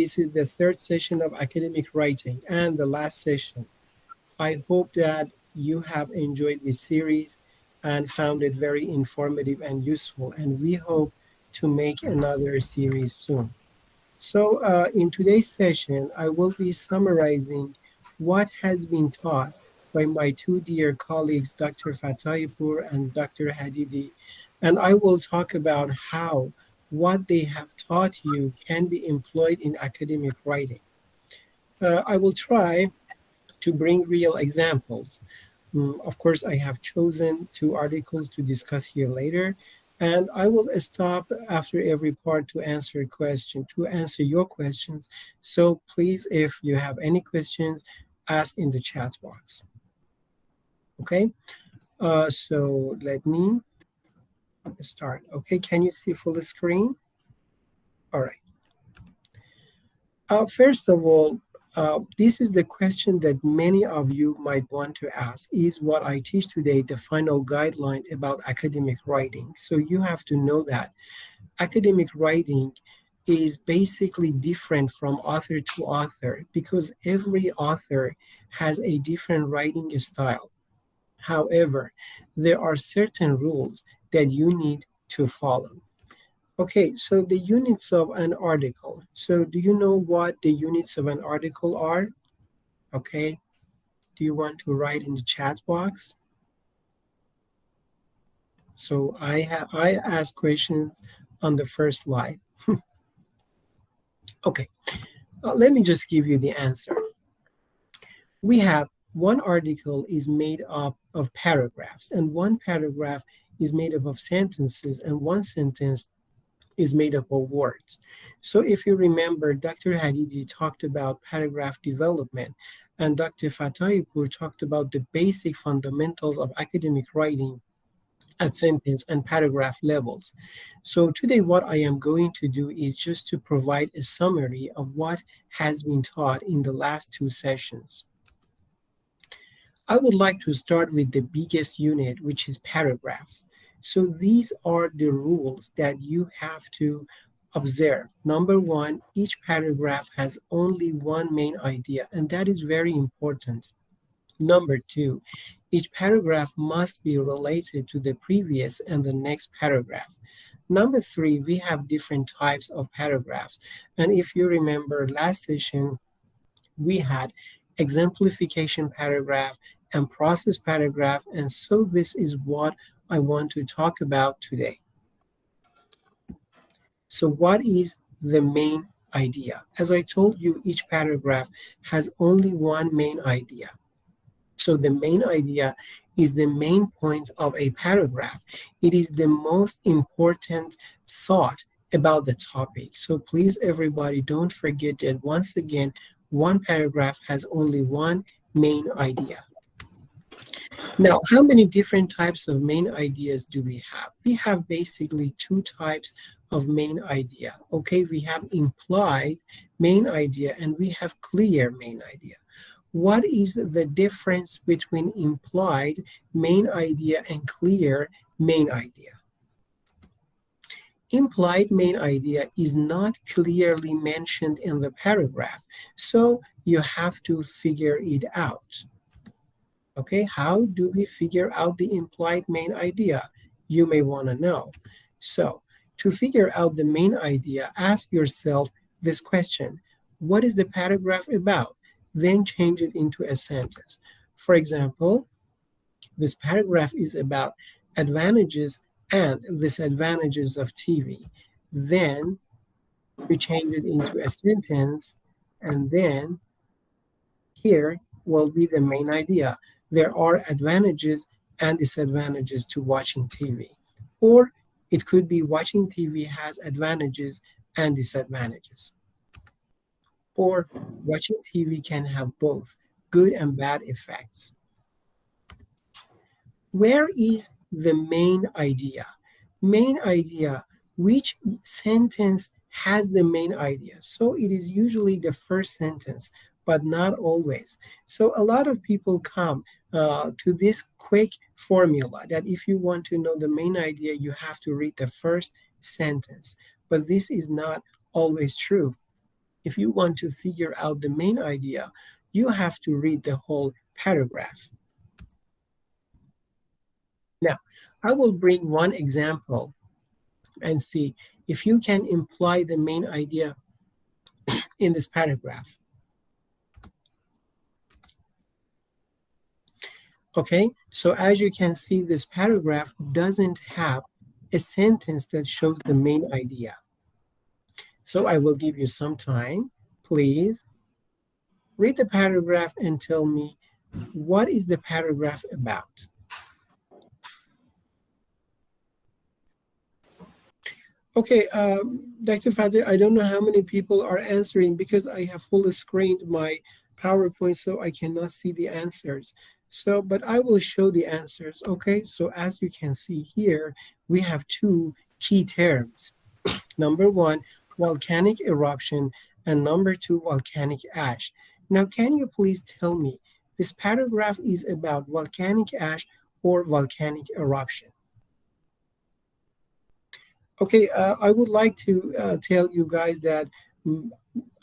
This is the third session of academic writing and the last session. I hope that you have enjoyed this series and found it very informative and useful, and we hope to make another series soon. So in today's session, I will be summarizing what has been taught by my two dear colleagues, Dr. Fataypur and Dr. Hadidi, and I will talk about how what they have taught you can be employed in academic writing. I will try to bring real examples. Of course, I have chosen two articles to discuss here later, and I will stop after every part to answer your questions. So please, if you have any questions, ask in the chat box. Okay, so let me start. Okay, can you see full screen? All right. First of all, this is the question that many of you might want to ask. Is what I teach today the final guideline about academic writing? So you have to know that academic writing is basically different from author to author because every author has a different writing style. However, there are certain rules that you need to follow. Okay, so the units of an article. So do you know what the units of an article are? Okay, do you want to write in the chat box? So I ask questions on the first slide. Okay, let me just give you the answer. We have one article is made up of paragraphs, and one paragraph is made up of sentences, and one sentence is made up of words. So if you remember, Dr. Hadidi talked about paragraph development, and Dr. Fataypur talked about the basic fundamentals of academic writing at sentence and paragraph levels. So today what I am going to do is just to provide a summary of what has been taught in the last two sessions. I would like to start with the biggest unit, which is paragraphs. So these are the rules that you have to observe. Number one, each paragraph has only one main idea, and that is very important. Number two, each paragraph must be related to the previous and the next paragraph. Number three, we have different types of paragraphs. And if you remember last session, we had exemplification paragraph and process paragraph, and so this is what I want to talk about today. So what is the main idea? As I told you, each paragraph has only one main idea. So the main idea is the main point of a paragraph. It is the most important thought about the topic. So please, everybody, don't forget that once again, one paragraph has only one main idea. Now, how many different types of main ideas do we have? We have basically two types of main idea. Okay, we have implied main idea and we have clear main idea. What is the difference between implied main idea and clear main idea? Implied main idea is not clearly mentioned in the paragraph, so you have to figure it out. Okay, how do we figure out the implied main idea? You may want to know. So, to figure out the main idea, ask yourself this question: what is the paragraph about? Then change it into a sentence. For example, this paragraph is about advantages and disadvantages of TV. Then we change it into a sentence, and then here will be the main idea. There are advantages and disadvantages to watching TV. Or it could be watching TV has advantages and disadvantages. Or watching TV can have both good and bad effects. Where is the main idea? Main idea, which sentence has the main idea? So it is usually the first sentence, but not always. So a lot of people come to this quick formula that if you want to know the main idea, you have to read the first sentence. But this is not always true. if you want to figure out the main idea, you have to read the whole paragraph. Now, I will bring one example and see if you can imply the main idea in this paragraph. Okay, so as you can see, this paragraph doesn't have a sentence that shows the main idea. So I will give you some time. Please read the paragraph and tell me, what is the paragraph about? Okay, Dr. Fatih, I don't know how many people are answering because I have full screened my PowerPoint, so I cannot see the answers. So, but I will show the answers, okay? So as you can see here, we have two key terms. Number one, volcanic eruption, and number two, volcanic ash. Now, can you please tell me, this paragraph is about volcanic ash or volcanic eruption? Okay, I would like to tell you guys that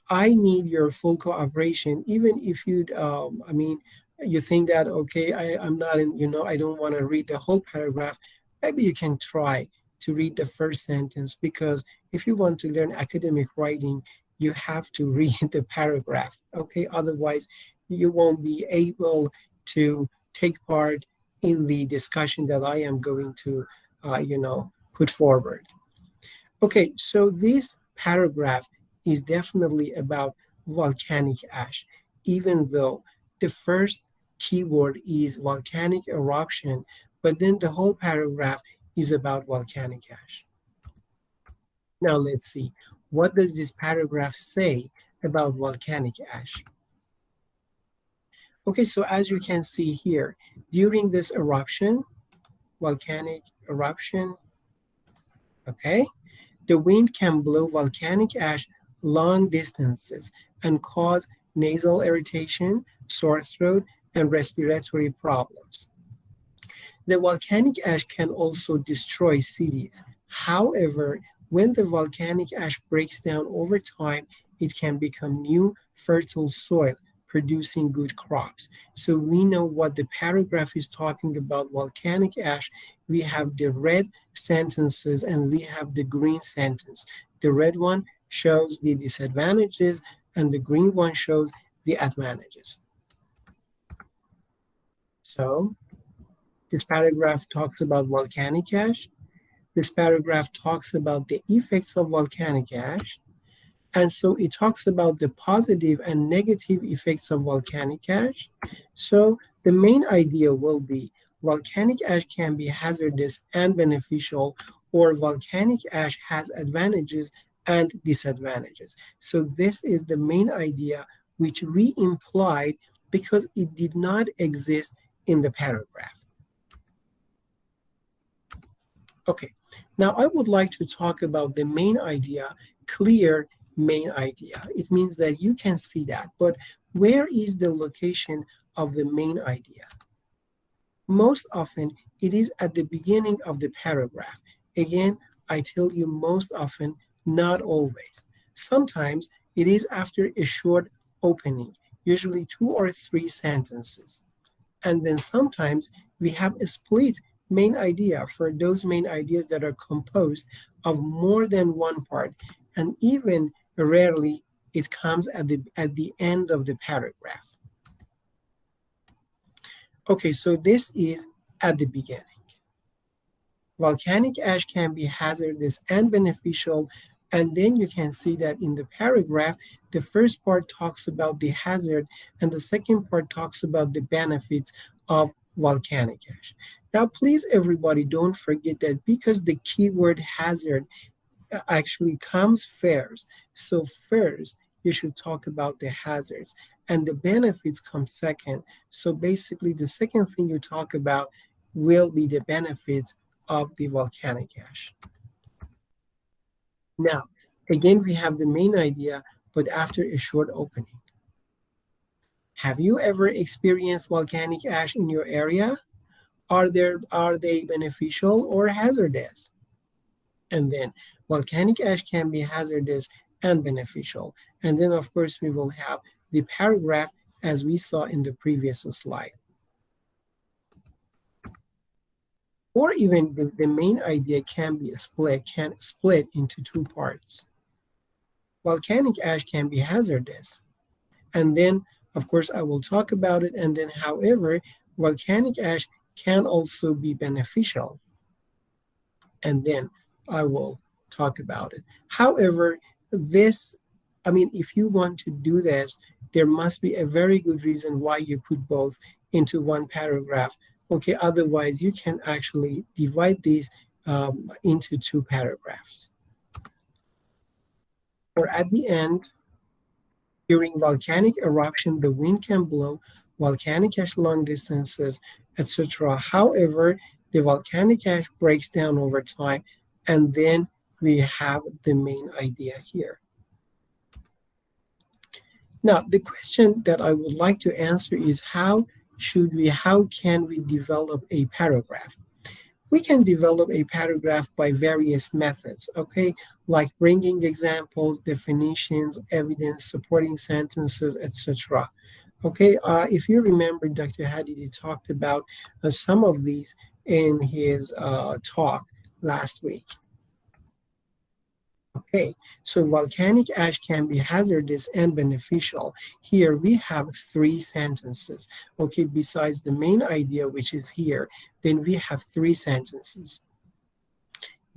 I need your full cooperation, even if you, I mean, you think that, okay, I'm not in, you know, I don't want to read the whole paragraph. Maybe you can try to read the first sentence, because if you want to learn academic writing, you have to read the paragraph, okay? Otherwise, you won't be able to take part in the discussion that I am going to, you know, put forward. Okay, so this paragraph is definitely about volcanic ash, even though the first keyword is volcanic eruption, but then the whole paragraph is about volcanic ash. Now let's see, what does this paragraph say about volcanic ash? Okay, so as you can see here, during this eruption, volcanic eruption, okay, the wind can blow volcanic ash long distances and cause nasal irritation, sore throat, and respiratory problems. The volcanic ash can also destroy cities. However, when the volcanic ash breaks down over time, it can become new fertile soil, producing good crops. So we know what the paragraph is talking about volcanic ash. We have the red sentences and we have the green sentence. The red one shows the disadvantages and the green one shows the advantages. So this paragraph talks about volcanic ash. This paragraph talks about the effects of volcanic ash. And so it talks about the positive and negative effects of volcanic ash. So the main idea will be volcanic ash can be hazardous and beneficial, or volcanic ash has advantages and disadvantages. So this is the main idea which we implied because it did not exist in the paragraph. Okay, now I would like to talk about the main idea, clear main idea. It means that you can see that, but where is the location of the main idea? Most often, it is at the beginning of the paragraph. Again, I tell you most often, not always. Sometimes it is after a short opening, usually 2 or 3 sentences. And then sometimes we have a split main idea for those main ideas that are composed of more than one part, and even rarely it comes at the end of the paragraph. Okay, so this is at the beginning. Volcanic ash can be hazardous and beneficial, and then you can see that in the paragraph, the first part talks about the hazard and the second part talks about the benefits of volcanic ash. Now, please, everybody, don't forget that because the keyword hazard actually comes first. So first, you should talk about the hazards and the benefits come second. So basically, the second thing you talk about will be the benefits of the volcanic ash. Now, again, we have the main idea, but after a short opening. Have you ever experienced volcanic ash in your area? Are they beneficial or hazardous? And then volcanic ash can be hazardous and beneficial. And then, of course, we will have the paragraph as we saw in the previous slide. Or even the main idea can split into two parts. Volcanic ash can be hazardous. And then, of course, I will talk about it. And then, however, volcanic ash can also be beneficial. And then I will talk about it. However, if you want to do this, there must be a very good reason why you put both into one paragraph. Okay, otherwise you can actually divide these into two paragraphs. Or at the end, during volcanic eruption, the wind can blow volcanic ash long distances, etc. However, the volcanic ash breaks down over time, and then we have the main idea here. Now, the question that I would like to answer is how can we develop a paragraph? We can develop a paragraph by various methods, okay? Like bringing examples, definitions, evidence, supporting sentences, etc. Okay, if you remember, Dr. Hadidi talked about some of these in his talk last week. Okay, so volcanic ash can be hazardous and beneficial. Here we have three sentences. Okay, besides the main idea, which is here, then we have three sentences.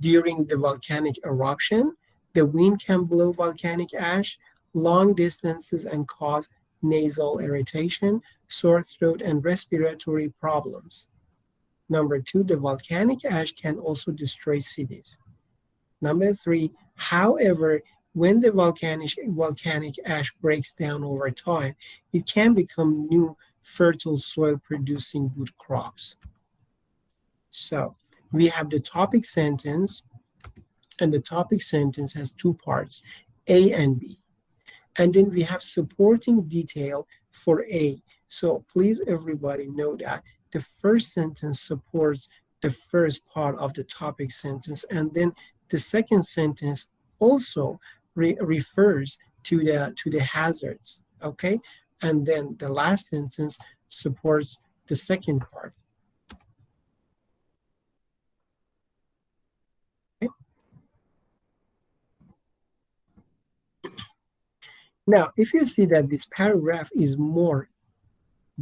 During the volcanic eruption, the wind can blow volcanic ash long distances and cause nasal irritation, sore throat, and respiratory problems. Number two, the volcanic ash can also destroy cities. Number three, however, when the volcanic ash breaks down over time, it can become new fertile soil producing good crops. So we have the topic sentence, and the topic sentence has two parts, A and B. And then we have supporting detail for A. So please everybody know that the first sentence supports the first part of the topic sentence, and then the second sentence also refers to the hazards, okay? And then the last sentence supports the second part. Okay. Now, if you see that this paragraph is more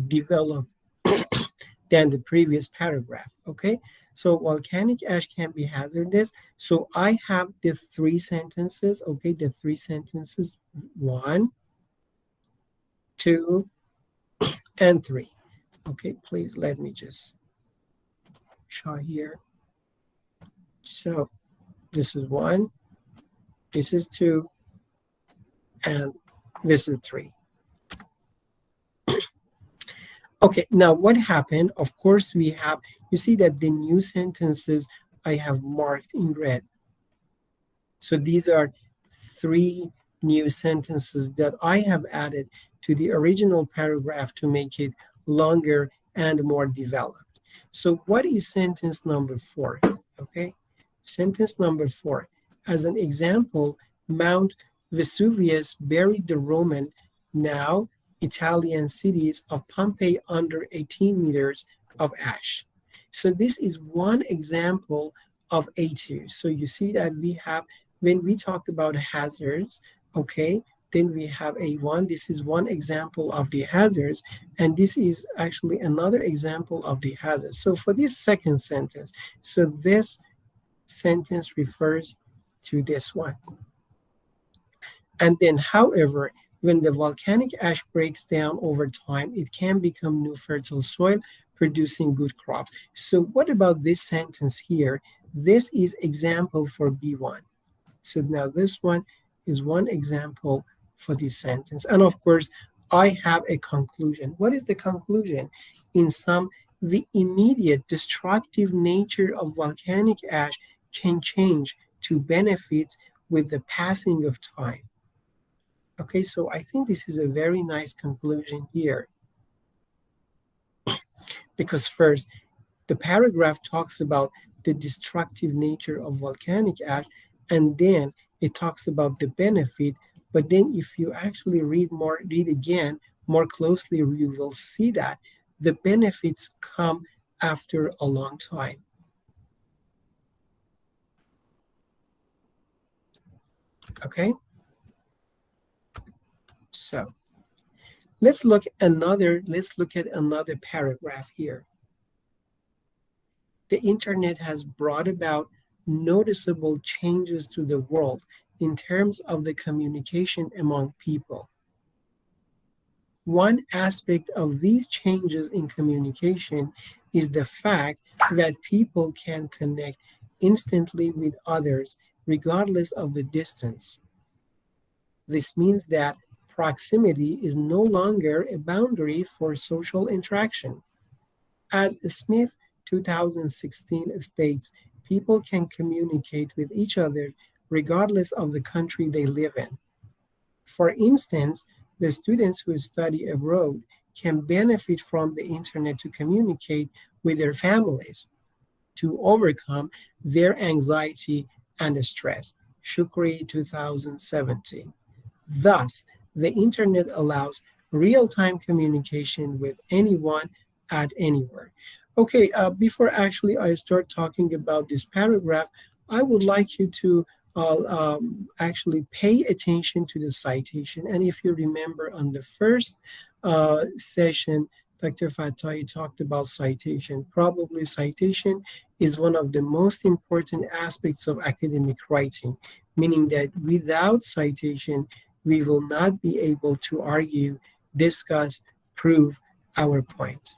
developed than the previous paragraph, okay? So volcanic ash can be hazardous. So I have the three sentences, okay? The three sentences, 1, 2, and 3. Okay, please let me just show here. So this is 1, this is 2, and this is 3. Okay, now what happened? Of course, we have, you see that the new sentences I have marked in red. So these are 3 new sentences that I have added to the original paragraph to make it longer and more developed. So what is sentence number 4? Okay, sentence number 4. As an example, Mount Vesuvius buried the Roman, now Italian cities of Pompeii under 18 meters of ash. So this is one example of A2. So you see that we have, when we talk about hazards, okay, then we have A1. This is one example of the hazards, and this is actually another example of the hazards. So for this second sentence, so this sentence refers to this one. And then, however, when the volcanic ash breaks down over time, it can become new fertile soil, producing good crops. So what about this sentence here? This is example for B1. So now this one is one example for this sentence. And of course, I have a conclusion. What is the conclusion? In sum, the immediate destructive nature of volcanic ash can change to benefits with the passing of time. Okay, so I think this is a very nice conclusion here. Because first, the paragraph talks about the destructive nature of volcanic ash, and then it talks about the benefit, but then if you actually read again more closely, you will see that the benefits come after a long time. Okay? So let's look at another paragraph here. The internet has brought about noticeable changes to the world in terms of the communication among people. One aspect of these changes in communication is the fact that people can connect instantly with others regardless of the distance. This means that proximity is no longer a boundary for social interaction. As Smith 2016 states, people can communicate with each other regardless of the country they live in. For instance, the students who study abroad can benefit from the internet to communicate with their families, to overcome their anxiety and stress. Shukri 2017. Thus, the internet allows real-time communication with anyone at anywhere. Okay, before actually I start talking about this paragraph, I would like you to actually pay attention to the citation. And if you remember on the first session, Dr. Fatai talked about citation. Probably citation is one of the most important aspects of academic writing, meaning that without citation, we will not be able to argue, discuss, prove our point.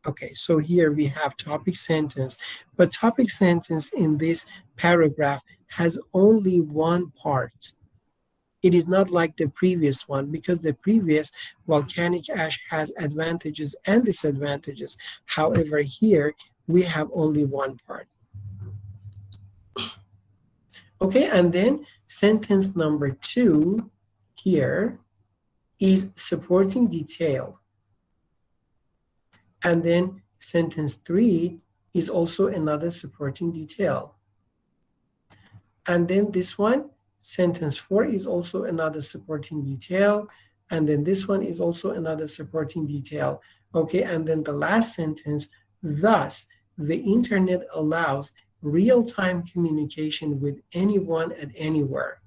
Okay, so here we have topic sentence, but topic sentence in this paragraph has only one part. It is not like the previous one, because the previous volcanic ash has advantages and disadvantages. However, here we have only one part. Okay, and then sentence number 2 here is supporting detail. And then sentence 3 is also another supporting detail. And then this one, sentence 4 is also another supporting detail. And then this one is also another supporting detail. Okay, and then the last sentence, thus, the internet allows real-time communication with anyone at anywhere.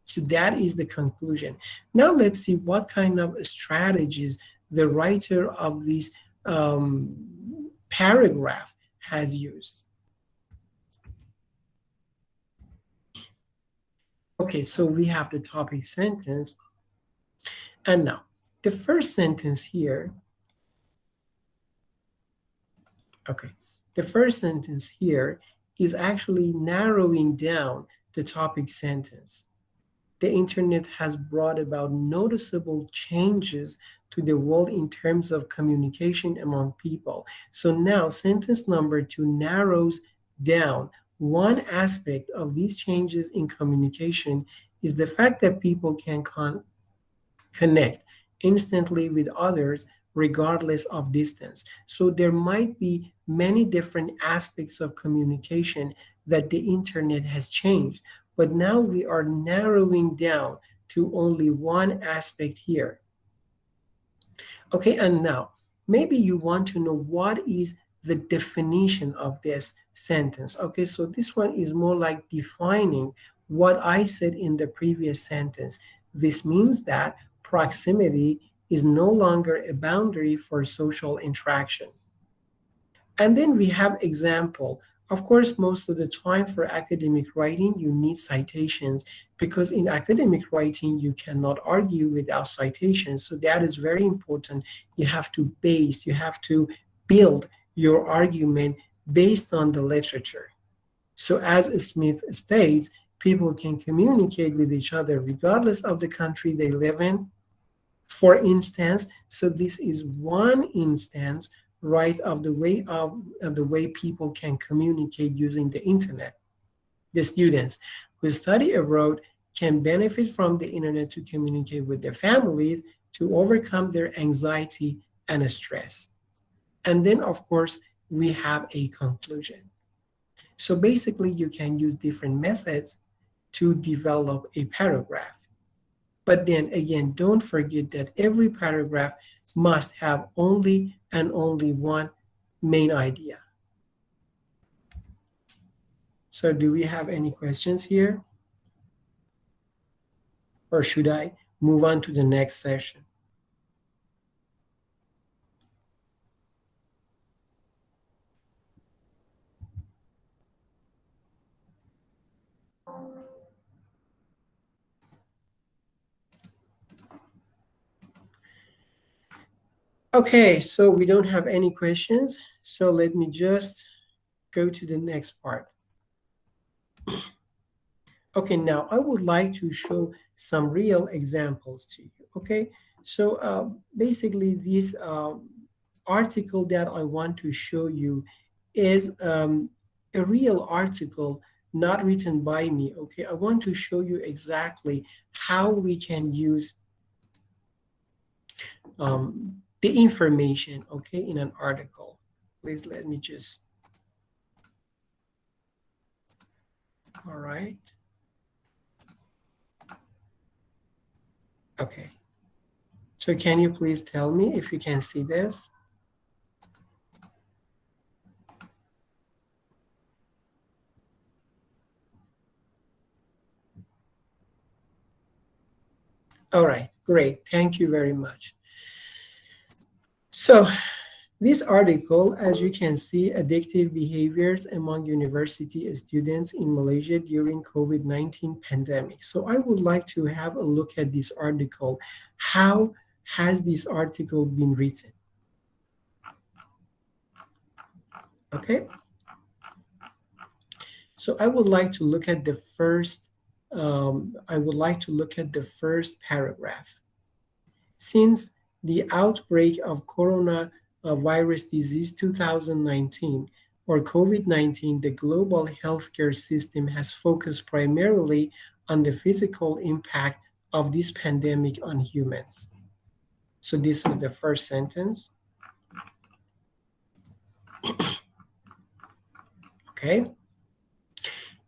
So that is the conclusion. Now let's see what kind of strategies the writer of this paragraph has used. Okay, so we have the topic sentence. And now, the first sentence here, the first sentence here is actually narrowing down the topic sentence. The internet has brought about noticeable changes to the world in terms of communication among people. So now sentence number 2 narrows down one aspect of these changes in communication is the fact that people can connect instantly with others regardless of distance. So there might be many different aspects of communication that the internet has changed, but now we are narrowing down to only one aspect here. Okay, and now maybe you want to know what is the definition of this sentence. Okay, so this one is more like defining what I said in the previous sentence. This means that proximity is no longer a boundary for social interaction. And then we have example. Of course, most of the time for academic writing, you need citations because in academic writing, you cannot argue without citations. So that is very important. You have to build your argument based on the literature. So as Smith states, people can communicate with each other regardless of the country they live in. For instance, so this is one instance, right, of the way people can communicate using the internet. The students who study abroad can benefit from the internet to communicate with their families to overcome their anxiety and stress. And then, of course, we have a conclusion. So basically, you can use different methods to develop a paragraph. But then again, don't forget that every paragraph must have only and only one main idea. So do we have any questions here? Or should I move on to the next session? Okay, so we don't have any questions. So let me just go to the next part. Okay, now I would like to show some real examples to you. Okay, so basically this article that I want to show you is a real article not written by me. Okay, I want to show you exactly how we can use the information, okay, in an article. Please let me just, all right. Okay. So can you please tell me if you can see this? All right, great. Thank you very much. So this article, as you can see, addictive behaviors among university students in Malaysia during COVID-19 pandemic. So I would like to have a look at this article. How has this article been written? Okay. So I would like to look at the first, paragraph. Since the outbreak of coronavirus disease 2019 or COVID-19, the global healthcare system has focused primarily on the physical impact of this pandemic on humans. So this is the first sentence. Okay.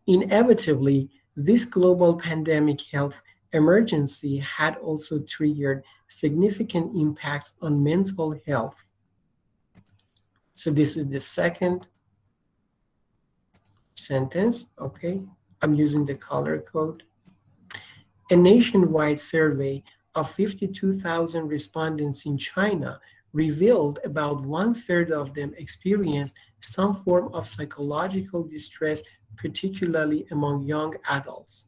Inevitably, this global pandemic health emergency had also triggered significant impacts on mental health. So this is the second sentence, okay? I'm using the color code. A nationwide survey of 52,000 respondents in China revealed about 1/3 of them experienced some form of psychological distress, particularly among young adults.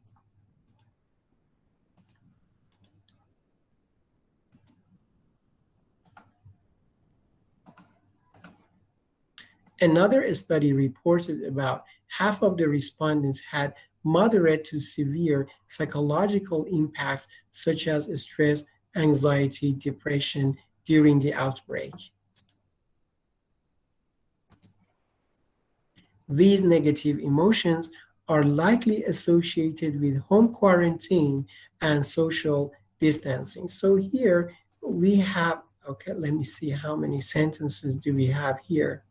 Another study reported about half of the respondents had moderate to severe psychological impacts such as stress, anxiety, depression during the outbreak. These negative emotions are likely associated with home quarantine and social distancing. So here we have, okay, let me see how many sentences do we have here.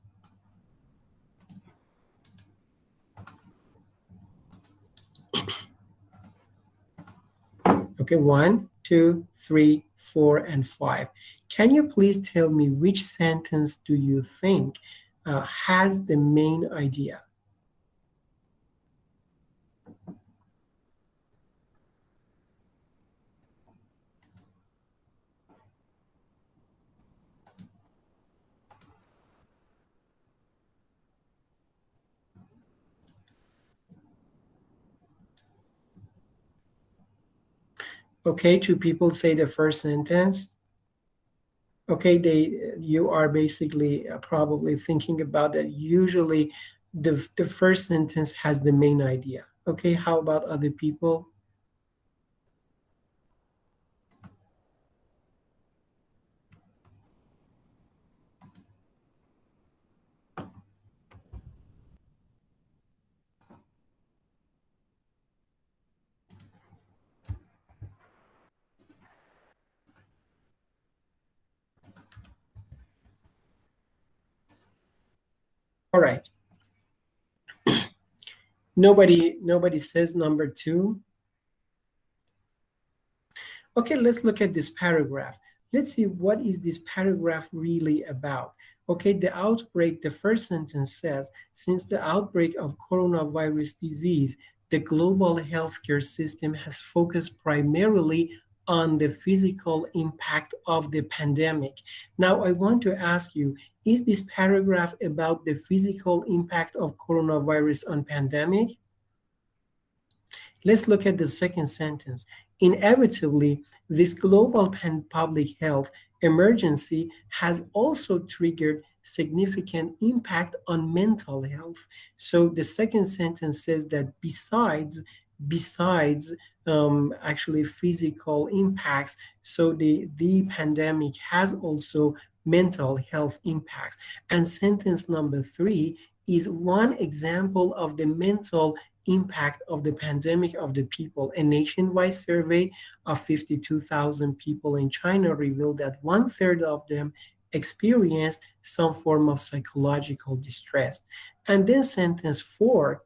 Okay, 1, 2, 3, 4, and 5. Can you please tell me which sentence do you think has the main idea? Okay, two people say the first sentence. Okay, you are basically probably thinking about that. Usually the first sentence has the main idea. Okay, how about other people? All right. Nobody says number two. Okay, let's look at this paragraph. Let's see what is this paragraph really about. Okay, the outbreak, the first sentence says, since the outbreak of coronavirus disease, the global healthcare system has focused primarily on the physical impact of the pandemic. Now, I want to ask you, is this paragraph about the physical impact of coronavirus on pandemic? Let's look at the second sentence. Inevitably, this global public health emergency has also triggered significant impact on mental health. So the second sentence says that besides actually physical impacts, so the pandemic has also mental health impacts. And sentence number three is one example of the mental impact of the pandemic of the people. A nationwide survey of 52,000 people in China revealed that one third of them experienced some form of psychological distress. And then sentence four,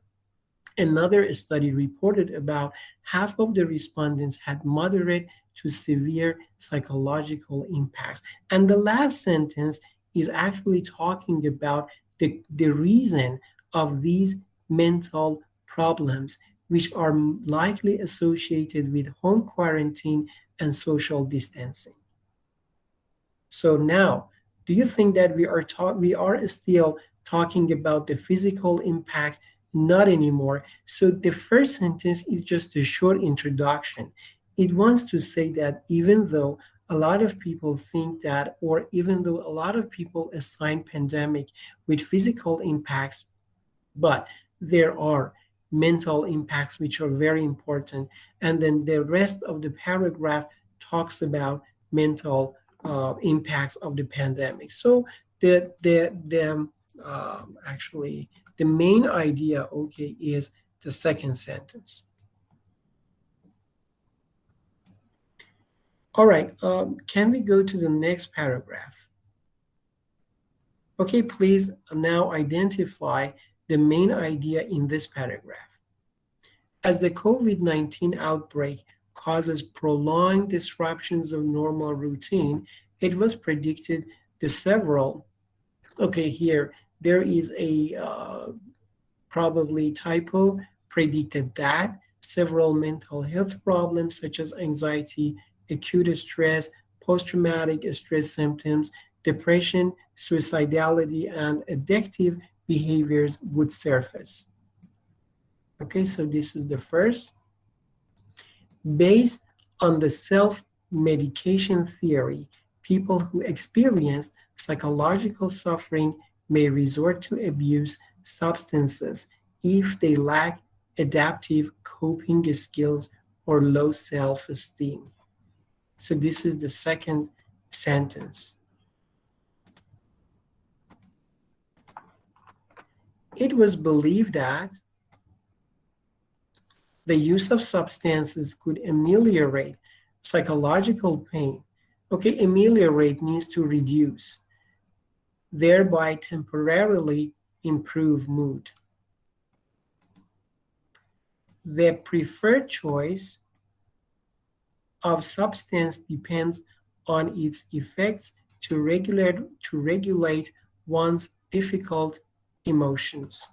another study reported about half of the respondents had moderate to severe psychological impacts. And the last sentence is actually talking about the reason of these mental problems, which are likely associated with home quarantine and social distancing. So now, do you think that we are still talking about the physical impact? Not anymore. So the first sentence is just a short introduction. It wants to say that even though a lot of people think that, or even though a lot of people assign pandemic with physical impacts, but there are mental impacts which are very important. And then the rest of the paragraph talks about mental impacts of the pandemic. So actually the main idea, okay, is the second sentence. All right, can we go to the next paragraph? Okay, please now identify the main idea in this paragraph. As the COVID-19 outbreak causes prolonged disruptions of normal routine, it was predicted the several, okay, here, there is a probably typo, predicted that several mental health problems such as anxiety, acute stress, post-traumatic stress symptoms, depression, suicidality, and addictive behaviors would surface. Okay, so this is the first. Based on the self-medication theory, people who experience psychological suffering may resort to abuse substances if they lack adaptive coping skills or low self-esteem. So this is the second sentence. It was believed that the use of substances could ameliorate psychological pain. Okay, ameliorate means to reduce, thereby temporarily improve mood. The preferred choice of substance depends on its effects to regulate one's difficult emotions.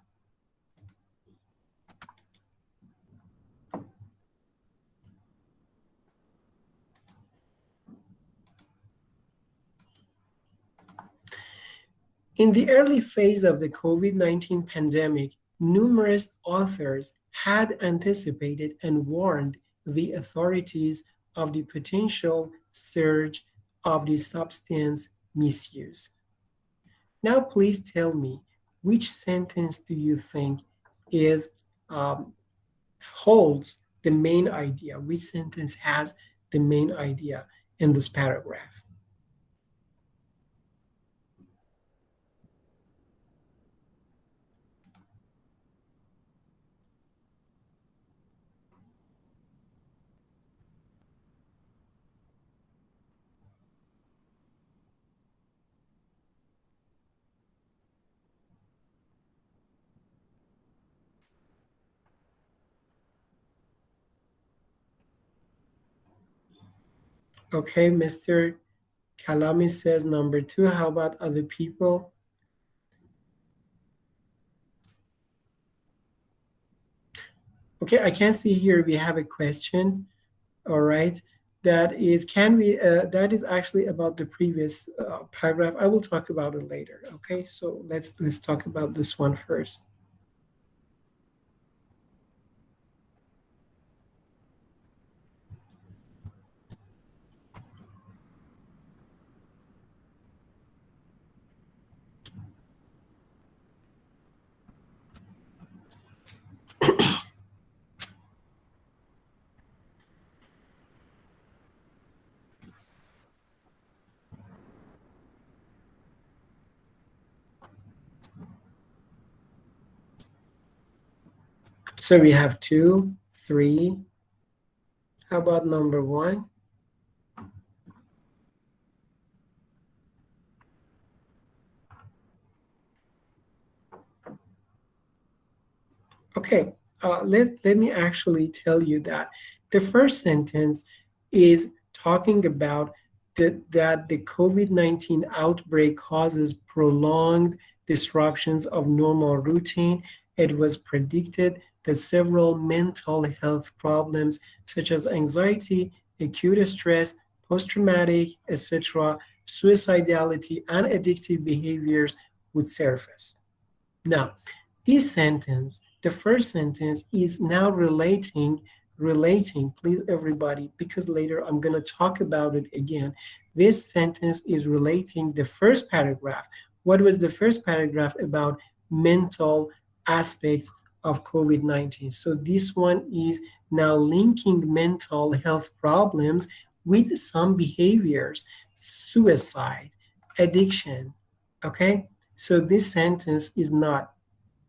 In the early phase of the COVID-19 pandemic, numerous authors had anticipated and warned the authorities of the potential surge of the substance misuse. Now, please tell me, which sentence do you think is holds the main idea? Which sentence has the main idea in this paragraph? Okay, Mr. Kalami says number 2. How about other people? Okay, I can see here we have a question. All right, that is, can we? That is actually about the previous paragraph. I will talk about it later. Okay, so let's talk about this one first. So we have 2, 3. How about number 1? Okay, let me actually tell you that the first sentence is talking about that the COVID-19 outbreak causes prolonged disruptions of normal routine. It was predicted that several mental health problems such as anxiety, acute stress, post-traumatic, etc., suicidality, and addictive behaviors would surface. Now, this sentence, the first sentence, is now relating, please everybody, because later I'm going to talk about it again. This sentence is relating the first paragraph. What was the first paragraph about? Mental aspects of COVID-19. So this one is now linking mental health problems with some behaviors, suicide, addiction. Okay? So this sentence is not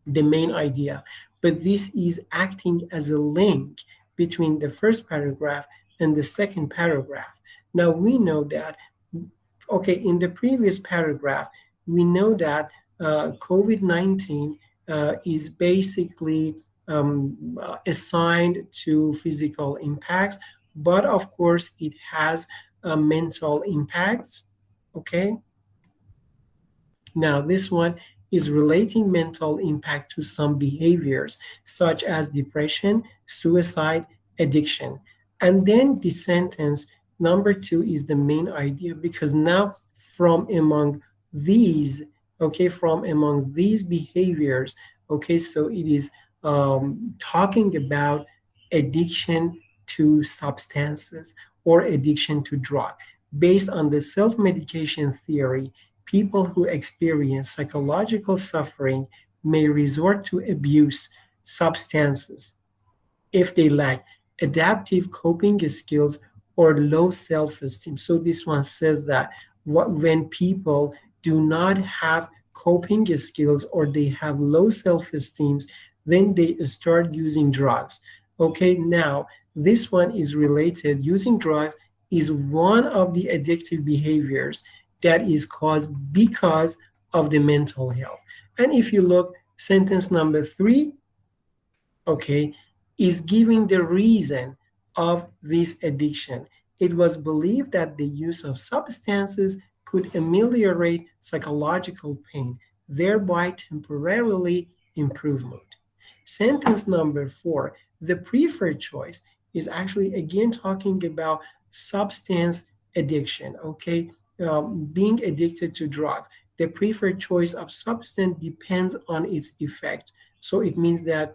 the main idea, but this is acting as a link between the first paragraph and the second paragraph. Now we know that, okay, in the previous paragraph, we know that COVID 19 is basically assigned to physical impacts, but of course, it has mental impacts. Okay, now, this one is relating mental impact to some behaviors such as depression, suicide, addiction. And then the sentence number 2 is the main idea, because now from among these, okay, from among these behaviors, okay, so it is talking about addiction to substances or addiction to drug. Based on the self medication theory, people who experience psychological suffering may resort to abuse substances if they lack adaptive coping skills or low self esteem. So, this one says that when people do not have coping skills or they have low self esteem, then they start using drugs. Okay, now this one is related. Using drugs is one of the addictive behaviors that is caused because of the mental health. And if you look, sentence number 3, okay, is giving the reason of this addiction. It was believed that the use of substances could ameliorate psychological pain, thereby temporarily improve mood. Sentence number 4, the preferred choice, is actually again talking about substance addiction, okay? Being addicted to drugs. The preferred choice of substance depends on its effect. So it means that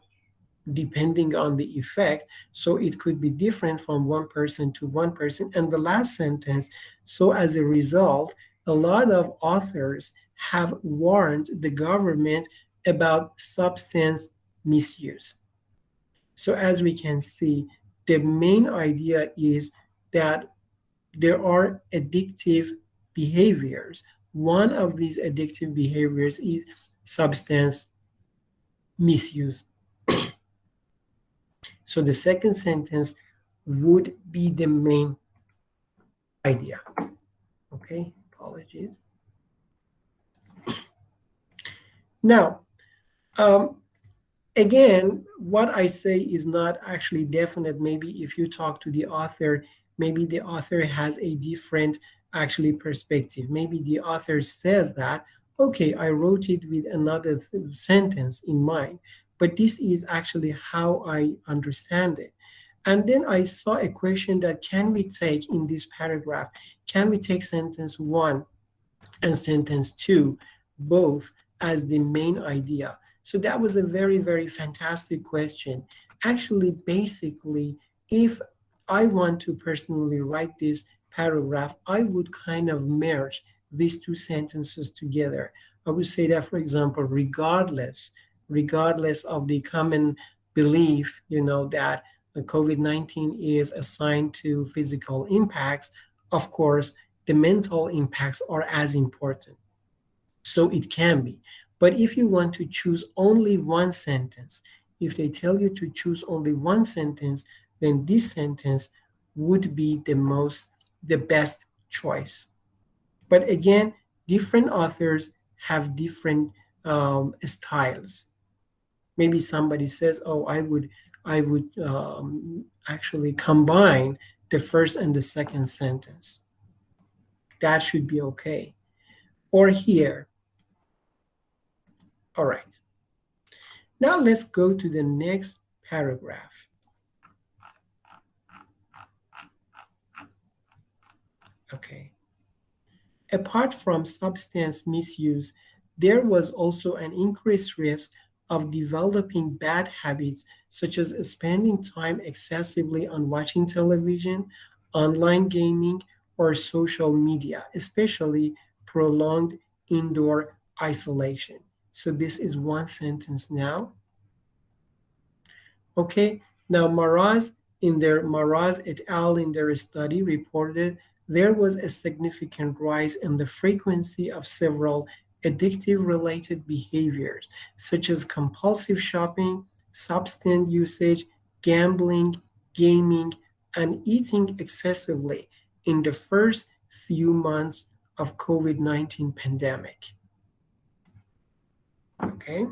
depending on the effect, so it could be different from one person to one person. And the last sentence, so as a result, a lot of authors have warned the government about substance misuse. So as we can see, the main idea is that there are addictive behaviors. One of these addictive behaviors is substance misuse. So the second sentence would be the main idea. Okay, apologies. Now, again, what I say is not actually definite. Maybe if you talk to the author, maybe the author has a different actually perspective. Maybe the author says that, okay, I wrote it with another sentence in mind, but this is actually how I understand it. And then I saw a question that can we take in this paragraph? Can we take sentence one and sentence two, both as the main idea? So that was a very, very fantastic question. Actually, basically, if I want to personally write this paragraph, I would kind of merge these two sentences together. I would say that, for example, regardless of the common belief, that COVID-19 is assigned to physical impacts, of course, the mental impacts are as important. So it can be. But if you want to choose only one sentence, if they tell you to choose only one sentence, then this sentence would be the best choice. But again, different authors have different styles. Maybe somebody says, "Oh, I would actually combine the first and the second sentence." That should be okay. Or here. All right. Now let's go to the next paragraph. Okay. Apart from substance misuse, there was also an increased risk of developing bad habits, such as spending time excessively on watching television, online gaming, or social media, especially prolonged indoor isolation. So this is one sentence now. Okay, now Maraz et al. In their study reported there was a significant rise in the frequency of several addictive related behaviors, such as compulsive shopping, substance usage, gambling, gaming, and eating excessively in the first few months of COVID-19 pandemic. Okay.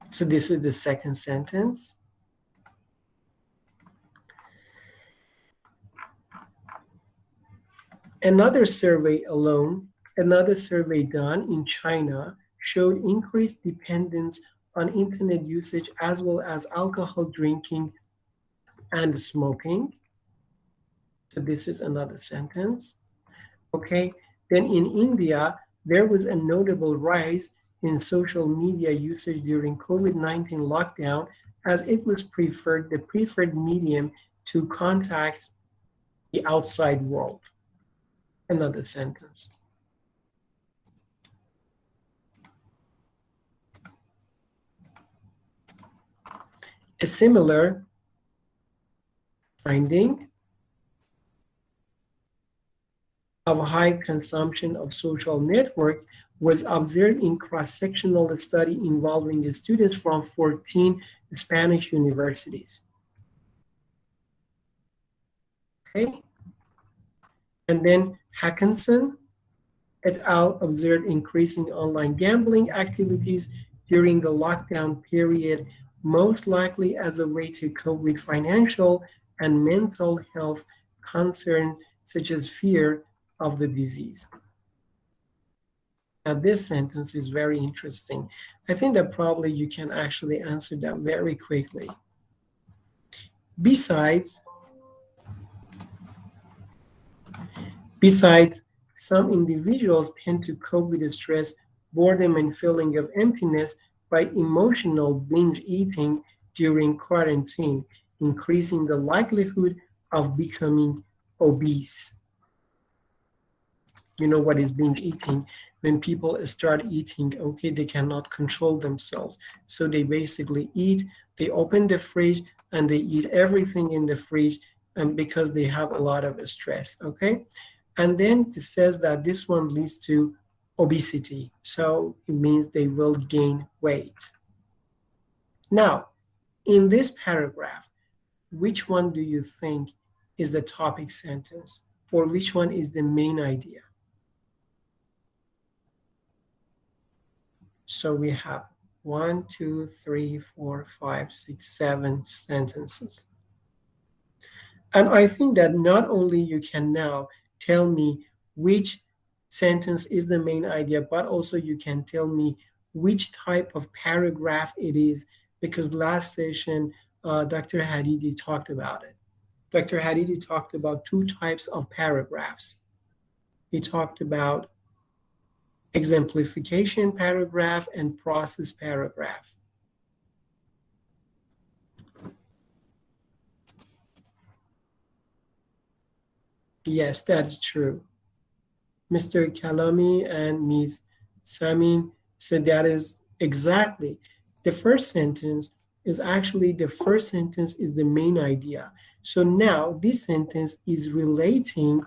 So this is the second sentence. Another survey done in China showed increased dependence on internet usage as well as alcohol drinking and smoking. So this is another sentence. Okay, then in India, there was a notable rise in social media usage during COVID-19 lockdown, as it was the preferred medium to contact the outside world. Another sentence. A similar finding of high consumption of social network was observed in cross-sectional study involving the students from 14 Spanish universities. Okay. And then Hackinson et al. Observed increasing online gambling activities during the lockdown period, most likely as a way to cope with financial and mental health concerns such as fear of the disease. Now this sentence is very interesting. I think that probably you can actually answer that very quickly. Besides, some individuals tend to cope with stress, boredom, and feeling of emptiness by emotional binge eating during quarantine, increasing the likelihood of becoming obese. You know what is binge eating? When people start eating, okay, they cannot control themselves. So they basically eat, they open the fridge, and they eat everything in the fridge, and because they have a lot of stress, okay? And then it says that this one leads to obesity. So it means they will gain weight. Now, in this paragraph, which one do you think is the topic sentence, or which one is the main idea? So we have 1, 2, 3, 4, 5, 6, 7 sentences. And I think that not only you can now tell me which sentence is the main idea, but also you can tell me which type of paragraph it is, because last session, Dr. Hadidi talked about it. Dr. Hadidi talked about two types of paragraphs. He talked about exemplification paragraph and process paragraph. Yes, that is true. Mr. Kalami and Ms. Samin said that is exactly. The first sentence is actually the first sentence is the main idea. So now this sentence is relating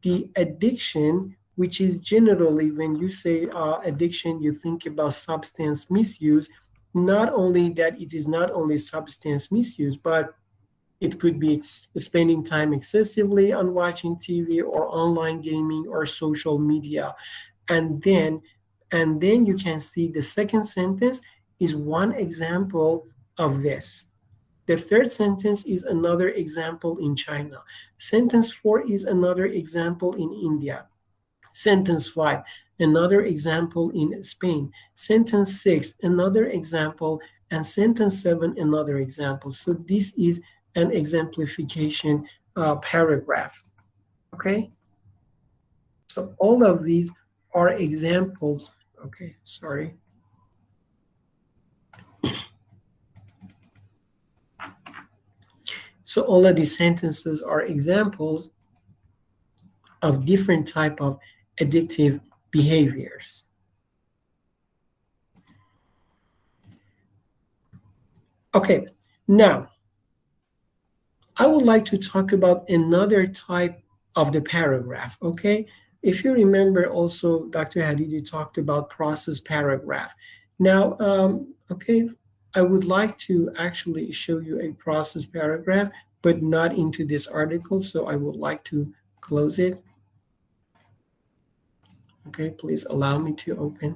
the addiction, which is generally when you say addiction, you think about substance misuse. Not only that, it is not only substance misuse, but it could be spending time excessively on watching TV or online gaming or social media. And then you can see the second sentence is one example of this. The third sentence is another example in China. Sentence 4 is another example in India. Sentence 5, another example in Spain. Sentence 6, another example. And sentence 7, another example. So this is an exemplification paragraph. Okay? So all of these are examples. Okay, sorry. So all of these sentences are examples of different type of addictive behaviors. Okay, now I would like to talk about another type of the paragraph, okay? If you remember also, Dr. Hadidi talked about process paragraph. Now, okay, I would like to actually show you a process paragraph, but not into this article, so I would like to close it. Okay, please allow me to open.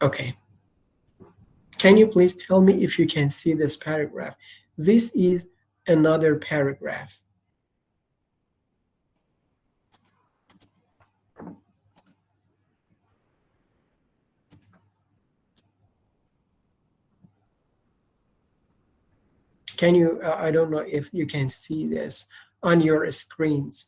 Okay. Can you please tell me if you can see this paragraph? This is another paragraph. Can you, I don't know if you can see this on your screens.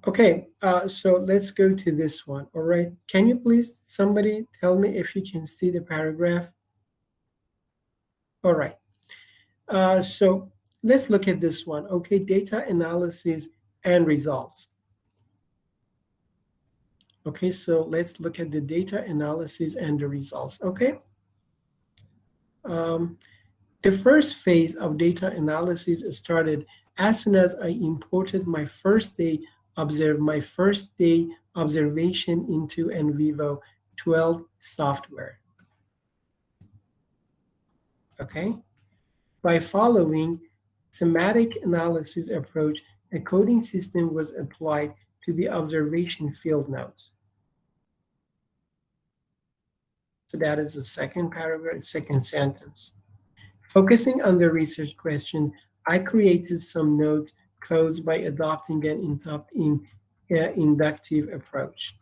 Okay, so let's go to this one. All right, can you please, somebody tell me if you can see the paragraph? All right, so let's look at this one. Okay, data analysis and results. Okay, so let's look at the data analysis and the results. Okay. The first phase of data analysis started as soon as I imported my first day observation into NVivo 12 software. Okay. By following thematic analysis approach, a coding system was applied to the observation field notes. So that is the second paragraph, second sentence. Focusing on the research question, I created some node codes by adopting an inductive approach.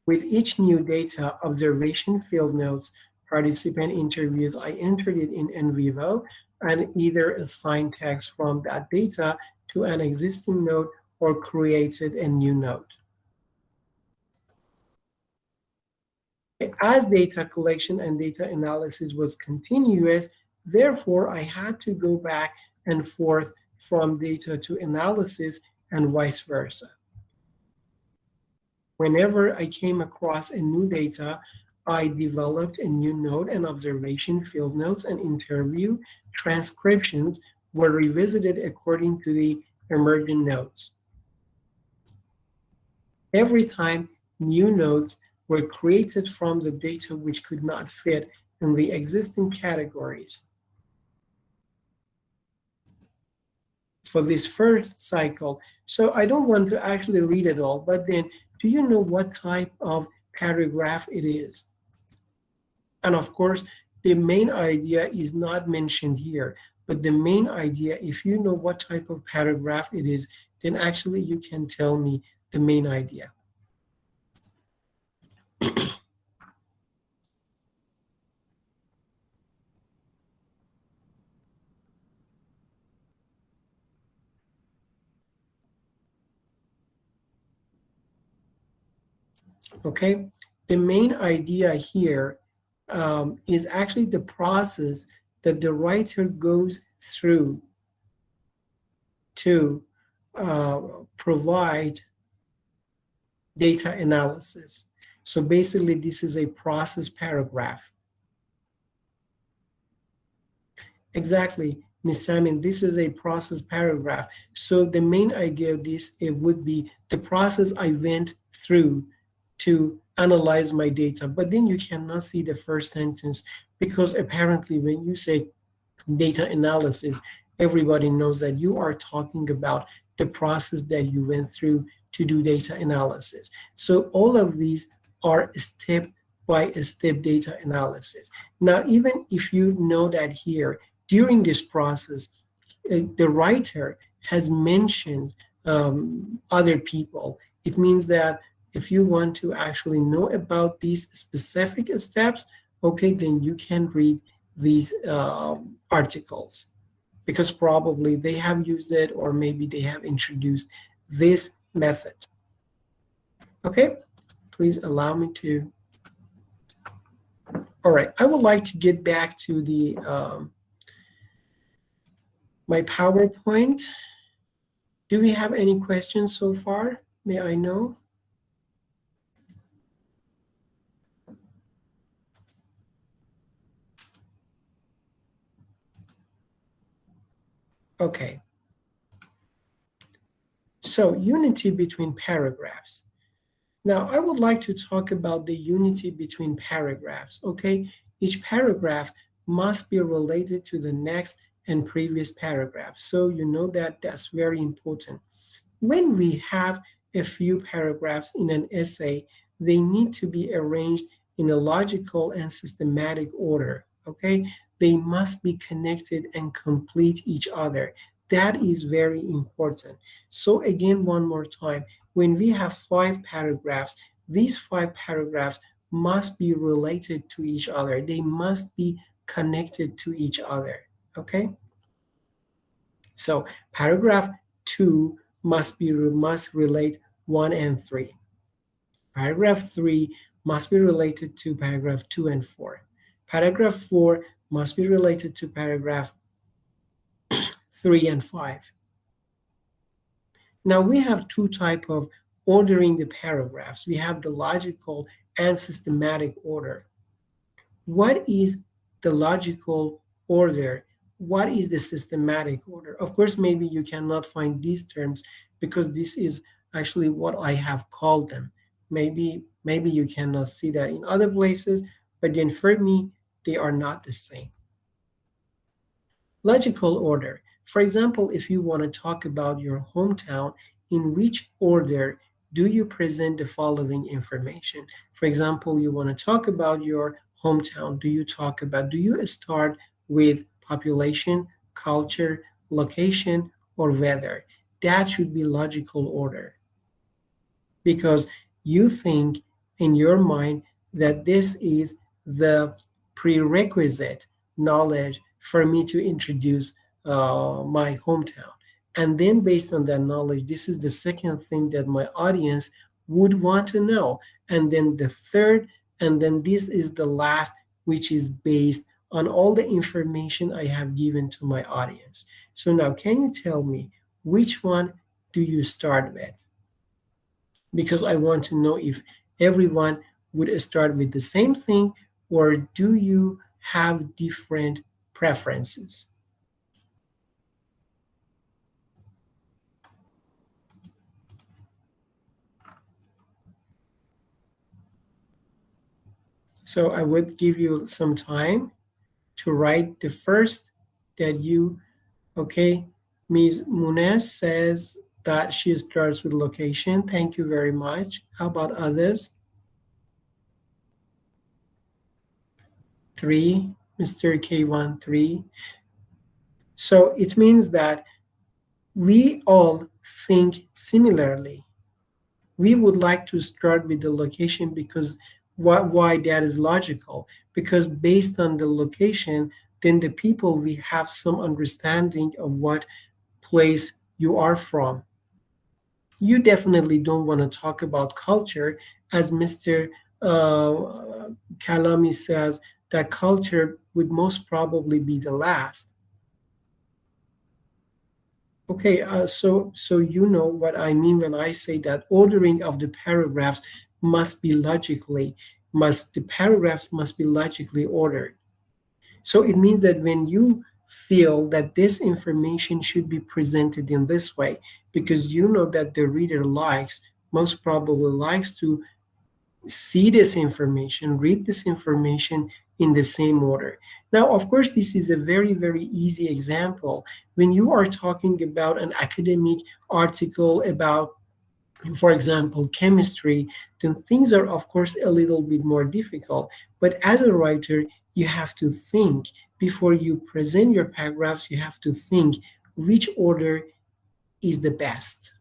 With each new data observation field notes, participant interviews, I entered it in NVivo and either assigned text from that data to an existing node or created a new node. As data collection and data analysis was continuous, therefore I had to go back and forth from data to analysis and vice versa. Whenever I came across a new data, I developed a new note and observation field notes and interview transcriptions were revisited according to the emergent notes. Every time new nodes were created from the data which could not fit in the existing categories. For this first cycle, so I don't want to actually read it all, but then do you know what type of paragraph it is? And of course, the main idea is not mentioned here, but the main idea, if you know what type of paragraph it is, then actually you can tell me the main idea. Okay, the main idea here is actually the process that the writer goes through to provide data analysis. So basically, this is a process paragraph. Exactly, Ms. Samin, this is a process paragraph. So the main idea of this, it would be the process I went through to analyze my data. But then you cannot see the first sentence because apparently when you say data analysis, everybody knows that you are talking about the process that you went through to do data analysis. So all of these are step-by-step data analysis. Now, even if you know that here, during this process, the writer has mentioned other people, it means that if you want to actually know about these specific steps, okay, then you can read these articles because probably they have used it or maybe they have introduced this method. Okay, please allow me to. All right, I would like to get back to the my PowerPoint. Do we have any questions so far? May I know? Okay. So unity between paragraphs. Now, I would like to talk about the unity between paragraphs, okay? Each paragraph must be related to the next and previous paragraph. So you know that that's very important. When we have a few paragraphs in an essay, they need to be arranged in a logical and systematic order, okay? They must be connected and complete each other. That is very important. So again, one more time, when we have 5 paragraphs, these 5 paragraphs must be related to each other. They must be connected to each other, okay? So paragraph 2 must relate 1 and 3. Paragraph 3 must be related to paragraph 2 and 4. Paragraph 4 must be related to paragraph 3 and 5. Now we have 2 types of ordering the paragraphs. We have the logical and systematic order. What is the logical order? What is the systematic order? Of course, maybe you cannot find these terms because this is actually what I have called them. Maybe you cannot see that in other places, but then for me, they are not the same. Logical order. For example, if you want to talk about your hometown, in which order do you present the following information? For example, you want to talk about your hometown. Do you start with population, culture, location, or weather? That should be logical order. Because you think in your mind that this is the prerequisite knowledge for me to introduce my hometown. And then based on that knowledge, this is the second thing that my audience would want to know. And then the third, and then this is the last, which is based on all the information I have given to my audience. So now can you tell me which one do you start with? Because I want to know if everyone would start with the same thing, or do you have different preferences? So I would give you some time to write the first that you, okay, Ms. Munez says that she starts with location. Thank you very much. How about others? 3, Mr. K13. So it means that we all think similarly. We would like to start with the location because why that is logical? Because based on the location, then the people we have some understanding of what place you are from. You definitely don't want to talk about culture, as Mr. Kalami says, that culture would most probably be the last. Okay, so you know what I mean when I say that ordering of the paragraphs must be logically must the paragraphs must be logically ordered. So it means that when you feel that this information should be presented in this way, because you know that the reader most probably likes to see this information, read this information in the same order. Now, of course, this is a very, very easy example. When you are talking about an academic article about, for example, chemistry, then things are, of course, a little bit more difficult. But as a writer, you have to think before you present your paragraphs, you have to think which order is the best.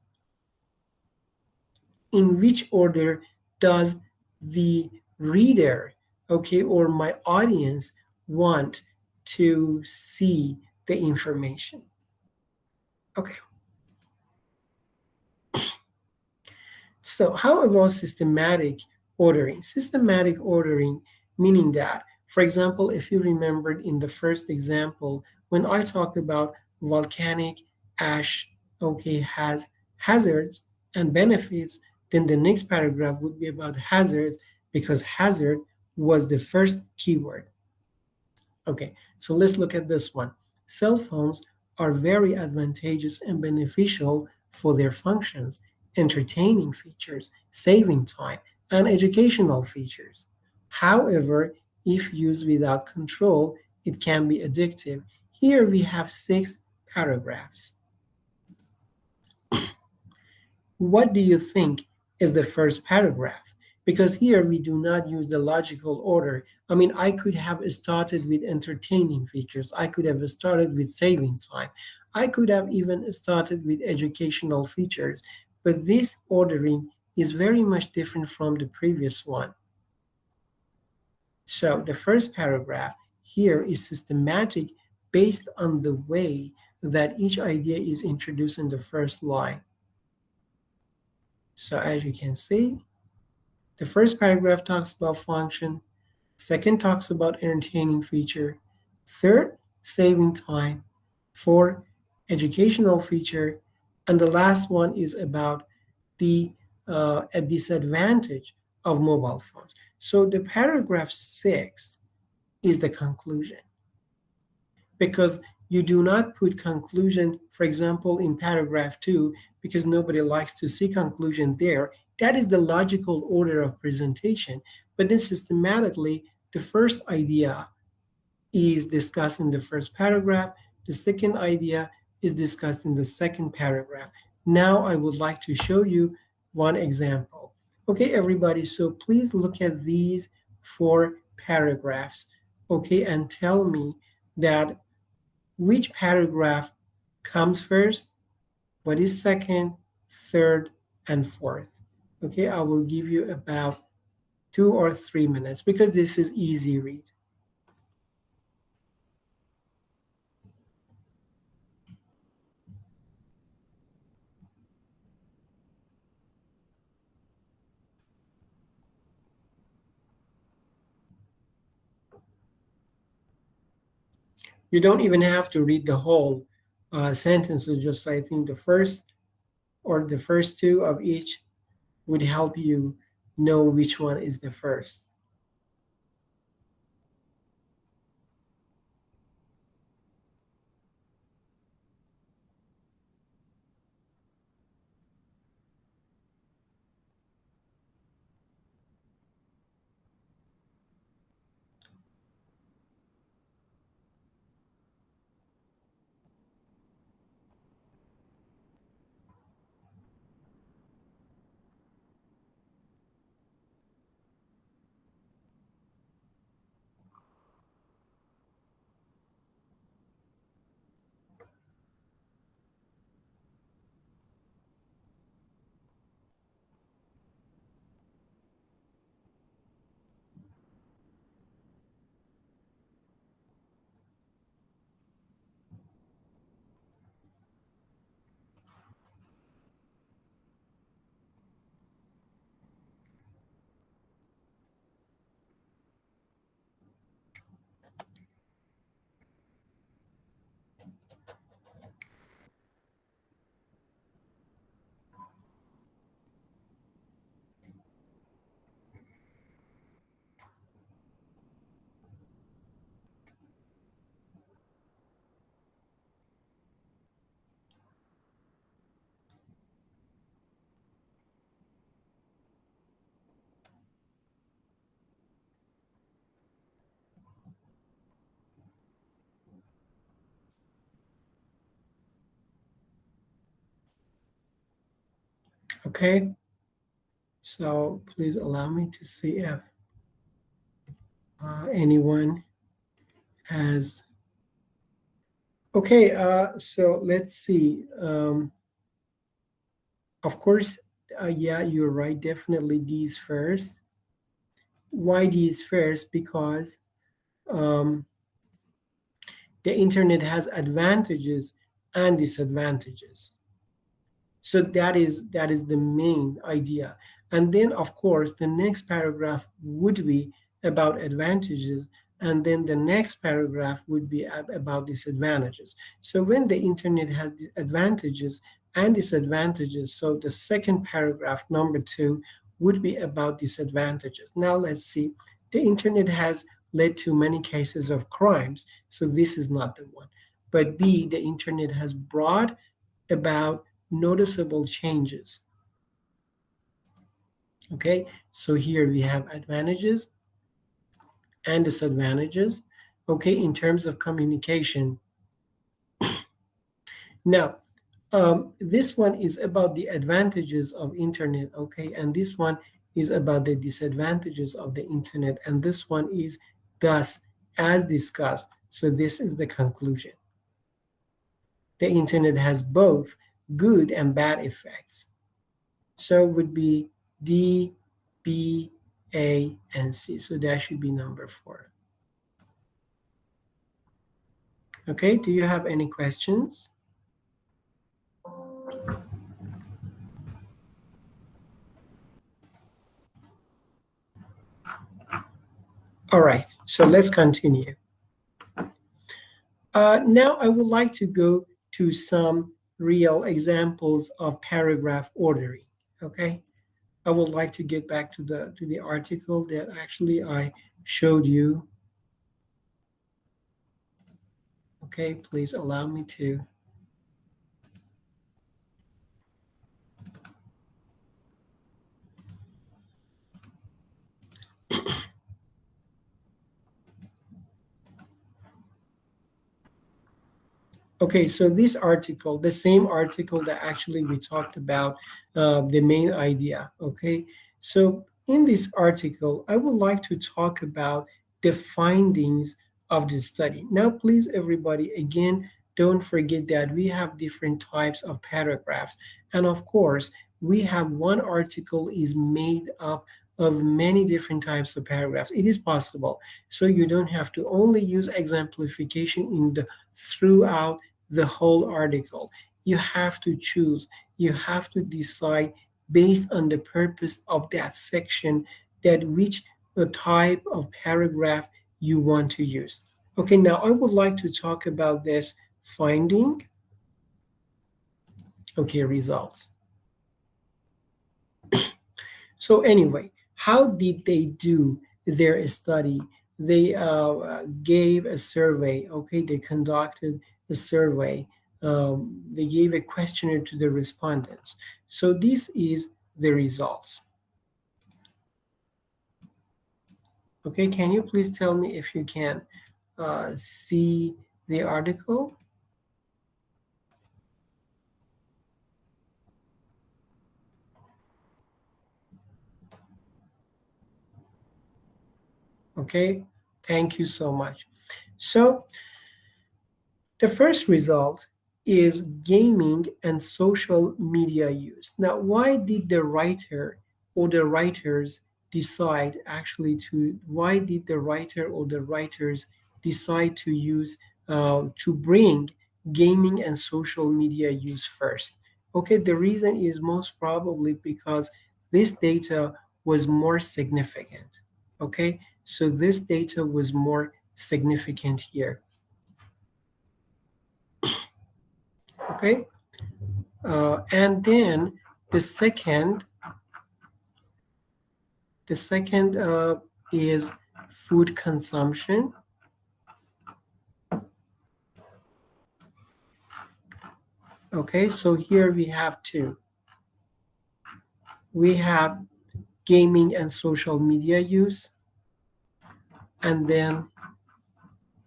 In which order does the reader, okay, or my audience want to see the information? Okay. So how about systematic ordering? Systematic ordering meaning that, for example, if you remembered in the first example, when I talk about volcanic ash, okay, has hazards and benefits, then the next paragraph would be about hazards because hazard was the first keyword. Okay, so let's look at this one. Cell phones are very advantageous and beneficial for their functions, entertaining features, saving time, and educational features. However, if used without control, it can be addictive. Here we have 6 paragraphs. What do you think is the first paragraph? Because here we do not use the logical order. I mean, I could have started with entertaining features. I could have started with saving time. I could have even started with educational features. But this ordering is very much different from the previous one. So the first paragraph here is systematic based on the way that each idea is introduced in the first line. So as you can see, the first paragraph talks about function, second talks about entertaining feature, third, saving time, fourth, educational feature, and the last one is about the a disadvantage of mobile phones. So the paragraph 6 is the conclusion, because you do not put conclusion, for example, in paragraph 2, because nobody likes to see conclusion there. That is the logical order of presentation. But then systematically, the first idea is discussed in the first paragraph. The second idea is discussed in the second paragraph. Now I would like to show you one example. Okay, everybody, so please look at these 4 paragraphs, okay, and tell me that which paragraph comes first, what is second, third, and fourth. Okay, I will give you about 2 or 3 minutes because this is easy read. You don't even have to read the whole sentence, just I think the first or the first two of each would help you know which one is the first. Okay, so please allow me to see if anyone has. Okay, so let's see. Of course, yeah, you're right. Definitely D's first. Why D's first? Because um, the internet has advantages and disadvantages. So that is the main idea. And then of course the next paragraph would be about advantages, and then the next paragraph would be about disadvantages. So when the internet has advantages and disadvantages, so the second paragraph, number 2, would be about disadvantages. Now let's see. The internet has led to many cases of crimes, so this is not the one. But B, the internet has brought about noticeable changes. Okay, so here we have advantages and disadvantages. Okay, in terms of communication. Now, this one is about the advantages of internet, okay, and this one is about the disadvantages of the internet, and this one is thus as discussed. So this is the conclusion. The internet has both good and bad effects. So it would be D, B, A, and C. So that should be number 4. Okay, do you have any questions? All right, so let's continue. Now I would like to go to some real examples of paragraph ordering. Okay, I would like to get back to the article that actually I showed you. Okay, please allow me to. Okay, so this article, the same article that actually we talked about, the main idea, okay? So in this article, I would like to talk about the findings of the study. Now, please, everybody, again, don't forget that we have different types of paragraphs. And of course, we have one article is made up of many different types of paragraphs. It is possible. So you don't have to only use exemplification in the throughout the whole article. You have to choose, you have to decide based on the purpose of that section that which type of paragraph you want to use. Okay, now I would like to talk about this finding. Okay, results. So anyway, how did they do their study? They gave a survey. Okay, they conducted a survey. They gave a questionnaire to the respondents. So this is the results. Okay, can you please tell me if you can see the article? Okay, thank you so much. So the first result is gaming and social media use. Now, why did the writer or the writers decide actually to, why did the writer or the writers decide to use, to bring gaming and social media use first? Okay, the reason is most probably because this data was more significant. Okay, so this data was more significant here. Okay, and then the second, the second is food consumption. Okay, so here we have two. We have gaming and social media use, and then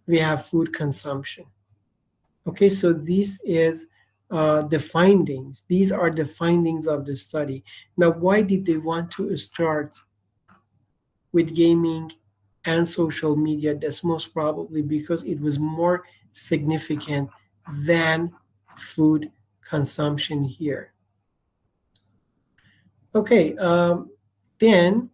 we have food consumption. Okay, so this is the findings. These are the findings of the study. Now, why did they want to start with gaming and social media? That's most probably because it was more significant than food consumption here. Okay, then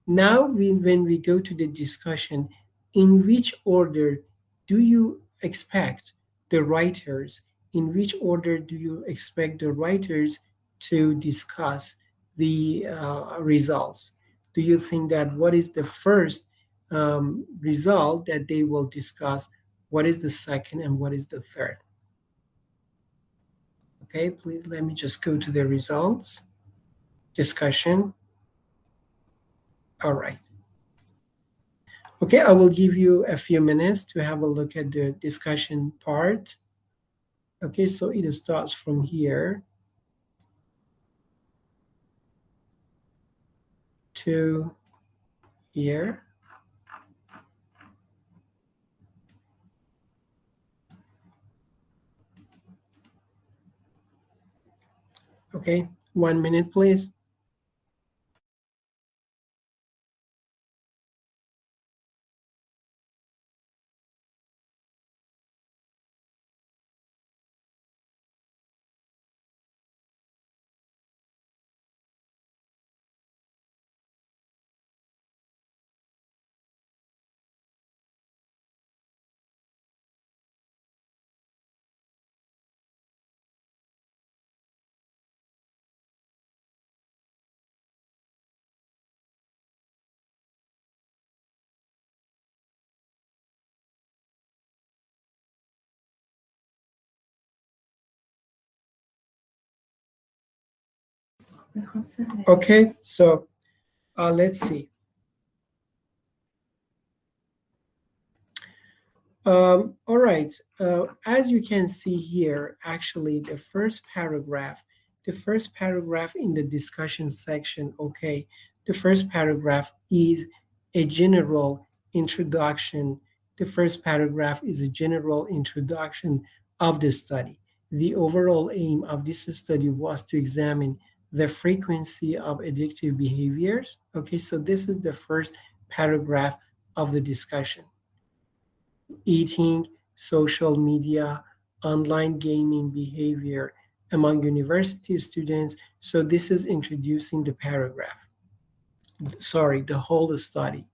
now when we go to the discussion, in which order do you expect the writers, in which order do you expect the writers to discuss the results? Do you think that what is the first result that they will discuss? What is the second and what is the third? Okay, please let me just go to the results. Discussion. All right. Okay, I will give you a few minutes to have a look at the discussion part. Okay, so it starts from here to here. Okay, 1 minute, please. Okay, so let's see. All right, as you can see here, actually the first paragraph in the discussion section, okay, the first paragraph is a general introduction. The first paragraph is a general introduction of the study. The overall aim of this study was to examine the frequency of addictive behaviors. Okay, so this is the first paragraph of the discussion. Eating, social media, online gaming behavior among university students. So this is introducing the paragraph. Sorry, the whole study.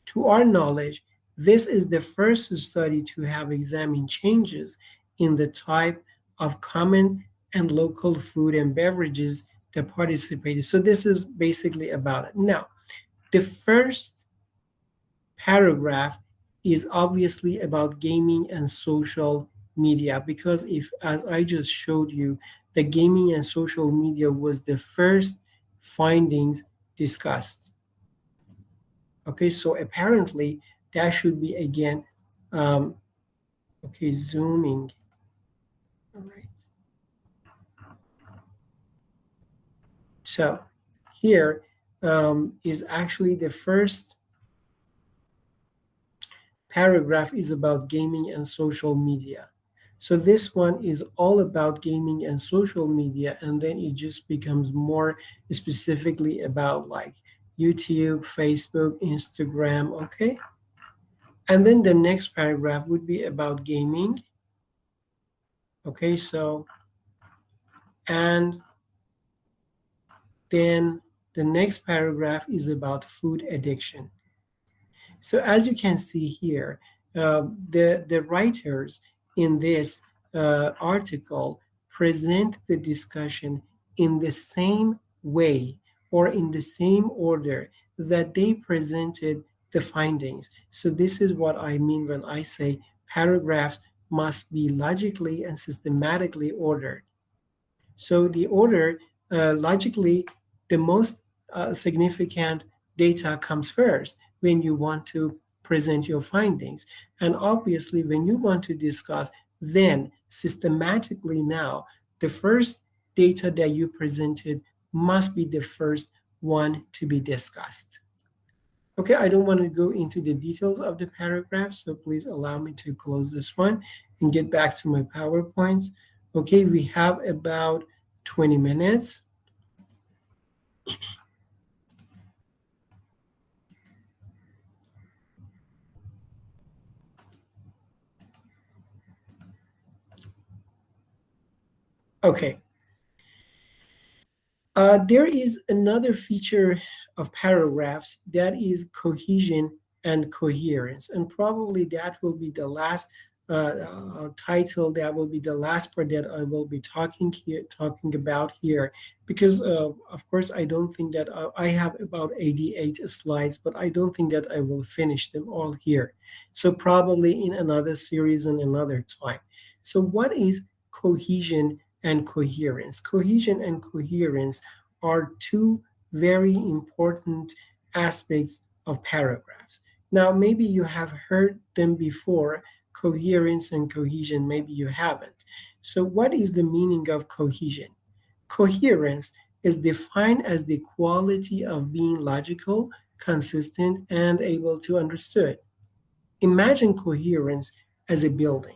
To our knowledge, this is the first study to have examined changes in the type of common and local food and beverages that participated. So this is basically about it. Now, the first paragraph is obviously about gaming and social media because if, as I just showed you, the gaming and social media was the first findings discussed. Okay, so apparently that should be again, okay, zooming. All right. So here is actually the first paragraph is about gaming and social media. So this one is all about gaming and social media, and then it just becomes more specifically about like YouTube, Facebook, Instagram, okay? And then the next paragraph would be about gaming. Okay, so, and then the next paragraph is about food addiction. So as you can see here, the writers in this article present the discussion in the same way or in the same order that they presented the findings. So this is what I mean when I say paragraphs must be logically and systematically ordered. So the order, logically, the most significant data comes first when you want to present your findings. And obviously, when you want to discuss, then systematically now, the first data that you presented must be the first one to be discussed. Okay, I don't want to go into the details of the paragraph, so please allow me to close this one and get back to my PowerPoints. Okay, we have about 20 minutes. Okay. There is another feature of paragraphs that is cohesion and coherence, and probably that will be the last title. That will be the last part that I will be talking about here, because of course I don't think that I have about 88 slides, but I don't think that I will finish them all here. So probably in another series and another time. So what is cohesion and coherence? Cohesion and coherence are two very important aspects of paragraphs. Now, maybe you have heard them before, coherence and cohesion, maybe you haven't. So, what is the meaning of cohesion? Coherence is defined as the quality of being logical, consistent, and able to understood. Imagine coherence as a building.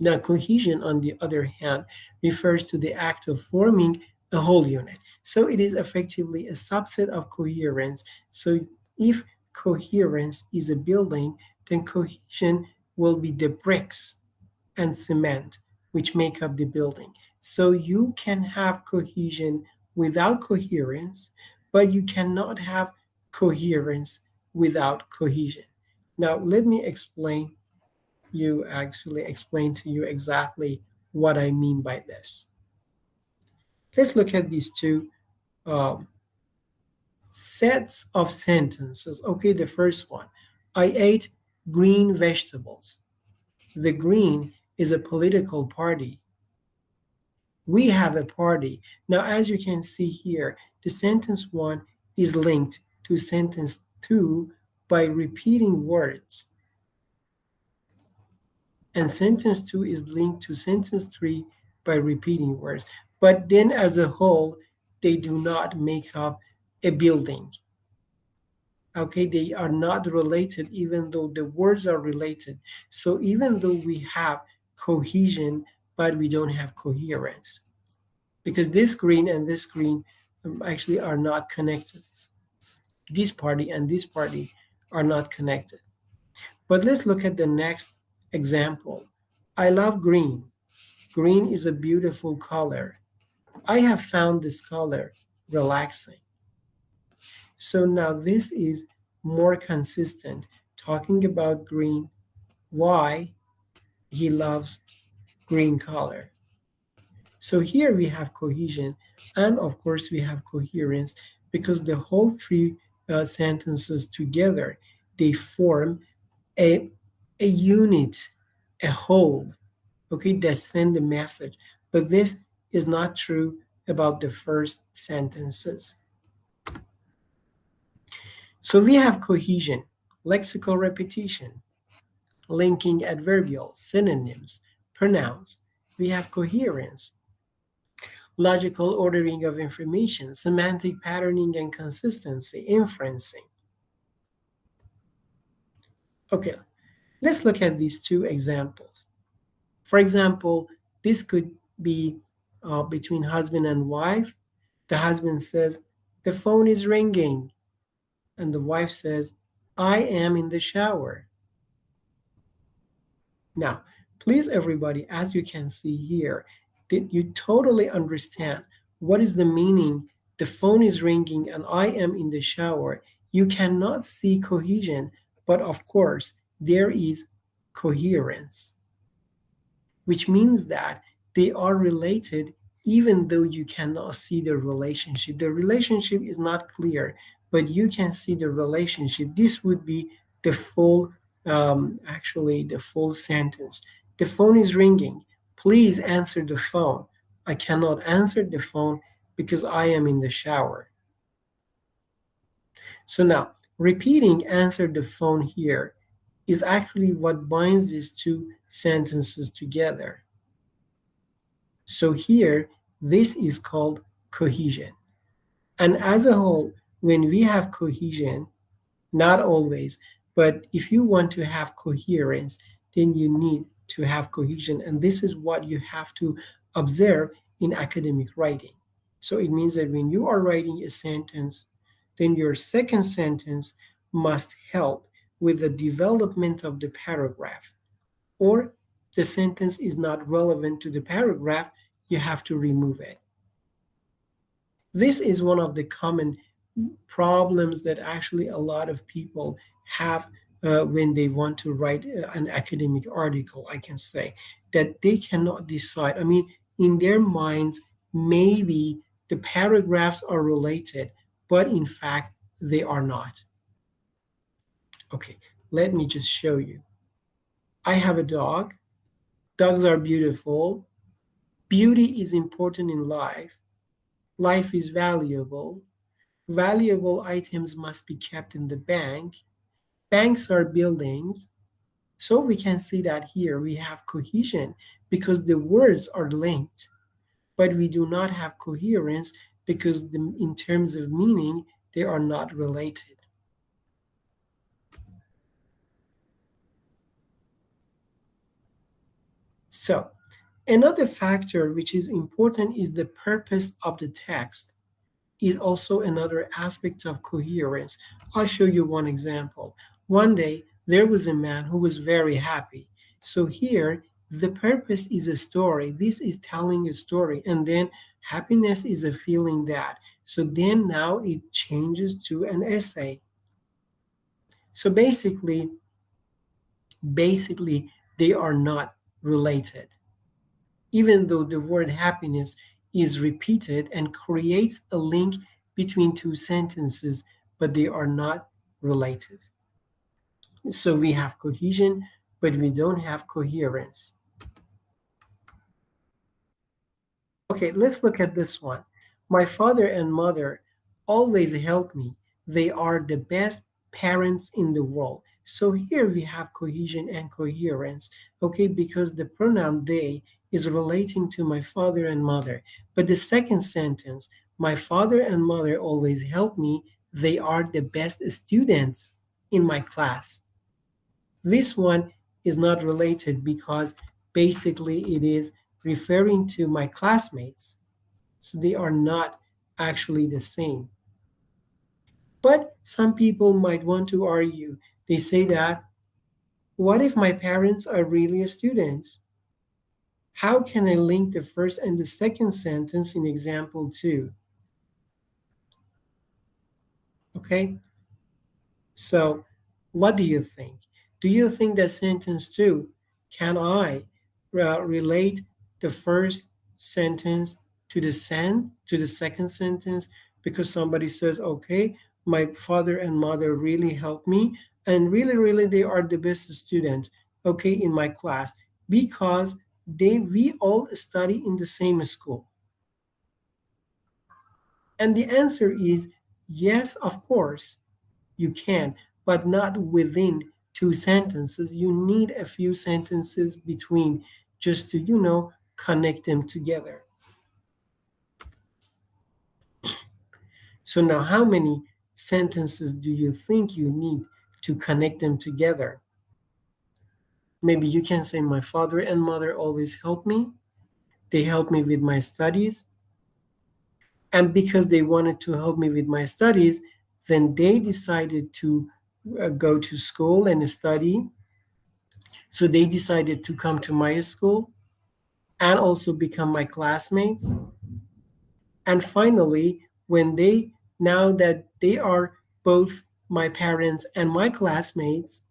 Now, cohesion, on the other hand, refers to the act of forming a whole unit. So it is effectively a subset of coherence. So if coherence is a building, then cohesion will be the bricks and cement which make up the building. So you can have cohesion without coherence, but you cannot have coherence without cohesion. Now, let me explain to you exactly what I mean by this. Let's look at these two sets of sentences. Okay, the first one. I ate green vegetables. The green is a political party. We have a party. Now, as you can see here, the sentence one is linked to sentence two by repeating words. And sentence two is linked to sentence three by repeating words. But then as a whole, they do not make up a building. Okay, they are not related even though the words are related. So even though we have cohesion, but we don't have coherence, because this green and this green actually are not connected. This party and this party are not connected. But let's look at the next example. I love green. Green is a beautiful color. I have found this color relaxing. So now this is more consistent, talking about green, why he loves green color. So here we have cohesion, and of course we have coherence, because the whole three sentences together, they form a unit, a whole, okay, that send the message. But this is not true about the first sentences. So we have cohesion, lexical repetition, linking adverbials, synonyms, pronouns. We have coherence, logical ordering of information, semantic patterning and consistency, inferencing. Okay, let's look at these two examples. For example, this could be between husband and wife. The husband says, "The phone is ringing." And the wife says, "I am in the shower." Now, please, everybody, as you can see here, that you totally understand what is the meaning. The phone is ringing and I am in the shower. You cannot see cohesion, but of course, there is coherence, which means that they are related even though you cannot see the relationship. The relationship is not clear, but you can see the relationship. This would be the full, actually, the full sentence. The phone is ringing. Please answer the phone. I cannot answer the phone because I am in the shower. So now, repeating answer the phone here is actually what binds these two sentences together. So here, this is called cohesion. And as a whole, when we have cohesion, not always, but if you want to have coherence, then you need to have cohesion. And this is what you have to observe in academic writing. So it means that when you are writing a sentence, then your second sentence must help with the development of the paragraph. Or the sentence is not relevant to the paragraph, you have to remove it. This is one of the common problems that actually a lot of people have when they want to write an academic article. I can say that they cannot decide. I mean, in their minds, maybe the paragraphs are related, but in fact, they are not. Okay, let me just show you. I have a dog. Dogs are beautiful. Beauty is important in life. Life is valuable. Valuable items must be kept in the bank. Banks are buildings. So we can see that here we have cohesion because the words are linked, but we do not have coherence because in terms of meaning, they are not related. So another factor which is important is the purpose of the text is also another aspect of coherence. I'll show you one example. One day, there was a man who was very happy. So here, the purpose is a story. This is telling a story. And then happiness is a feeling that. So then now it changes to an essay. So basically, they are not related. Even though the word happiness is repeated and creates a link between two sentences, but they are not related. So we have cohesion, but we don't have coherence. Okay, let's look at this one. My father and mother always help me. They are the best parents in the world. So here we have cohesion and coherence, okay, because the pronoun they is relating to my father and mother. But the second sentence, my father and mother always help me. They are the best students in my class. This one is not related because basically it is referring to my classmates. So they are not actually the same. But some people might want to argue. They say that, what if my parents are really students? How can I link the first and the second sentence in example 2? Okay, so what do you think? Do you think that sentence 2, can I relate the first sentence to the second sentence because somebody says, okay, my father and mother really helped me and really they are the best students, okay, in my class because we all study in the same school. And the answer is yes, of course. you can, but not within two sentences. You need a few sentences between just to, connect them together. So now, how many sentences do you think you need to connect them together? Maybe you can say, my father and mother always help me. They help me with my studies. And because they wanted to help me with my studies, then they decided to go to school and study. So they decided to come to my school and also become my classmates. And finally, now that they are both my parents and my classmates,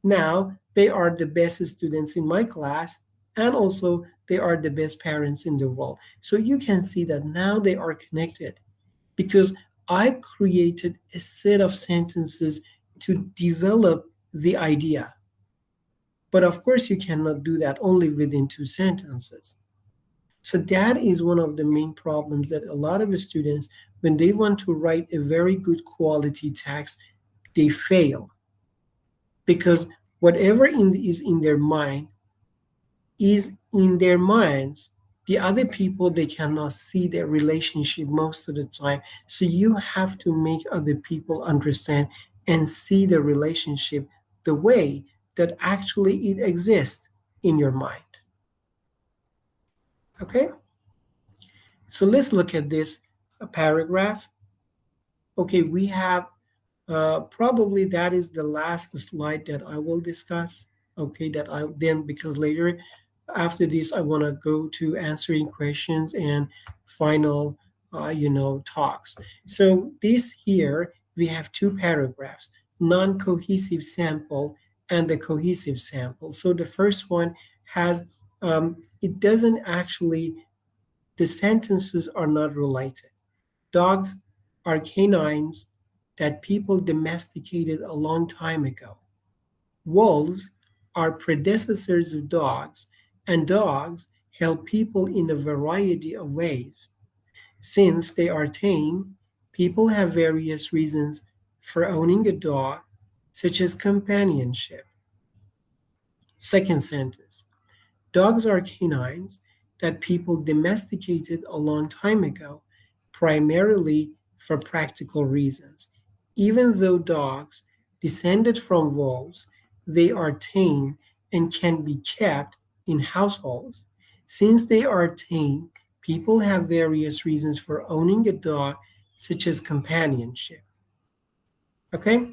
now they are the best students in my class, and also they are the best parents in the world. So you can see that now they are connected because I created a set of sentences to develop the idea. But of course, you cannot do that only within two sentences. So that is one of the main problems that a lot of students, when they want to write a very good quality text, they fail. Because whatever is in their mind is in their minds. The other people, they cannot see their relationship most of the time. So you have to make other people understand and see the relationship the way that actually it exists in your mind. Okay? So let's look at this paragraph. Okay, we have probably that is the last slide that I will discuss. Okay, because later after this I want to go to answering questions and final talks. So this here we have two paragraphs, non-cohesive sample and the cohesive sample. So the first one has it doesn't actually, the sentences are not related. Dogs are canines that people domesticated a long time ago. Wolves are predecessors of dogs, and dogs help people in a variety of ways. Since they are tame, people have various reasons for owning a dog, such as companionship. Second sentence. Dogs are canines that people domesticated a long time ago, primarily for practical reasons. Even though dogs descended from wolves, they are tame and can be kept in households. Since they are tame, people have various reasons for owning a dog, such as companionship. Okay?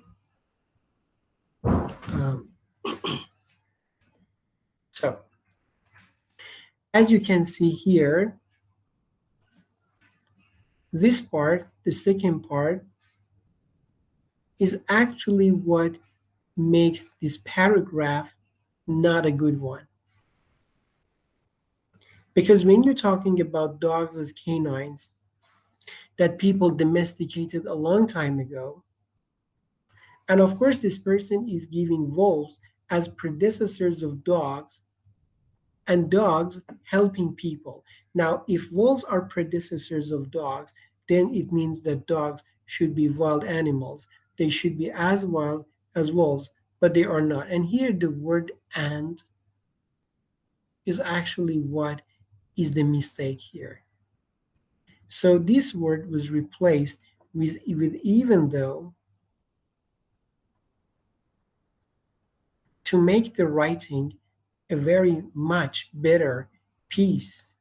So, as you can see here, this part, the second part, is actually what makes this paragraph not a good one. Because when you're talking about dogs as canines that people domesticated a long time ago, and of course this person is giving wolves as predecessors of dogs, and dogs helping people. Now, if wolves are predecessors of dogs, then it means that dogs should be wild animals. They should be as wild as wolves, but they are not. And here the word "and" is actually what is the mistake here. So this word was replaced with even though to make the writing a very much better piece.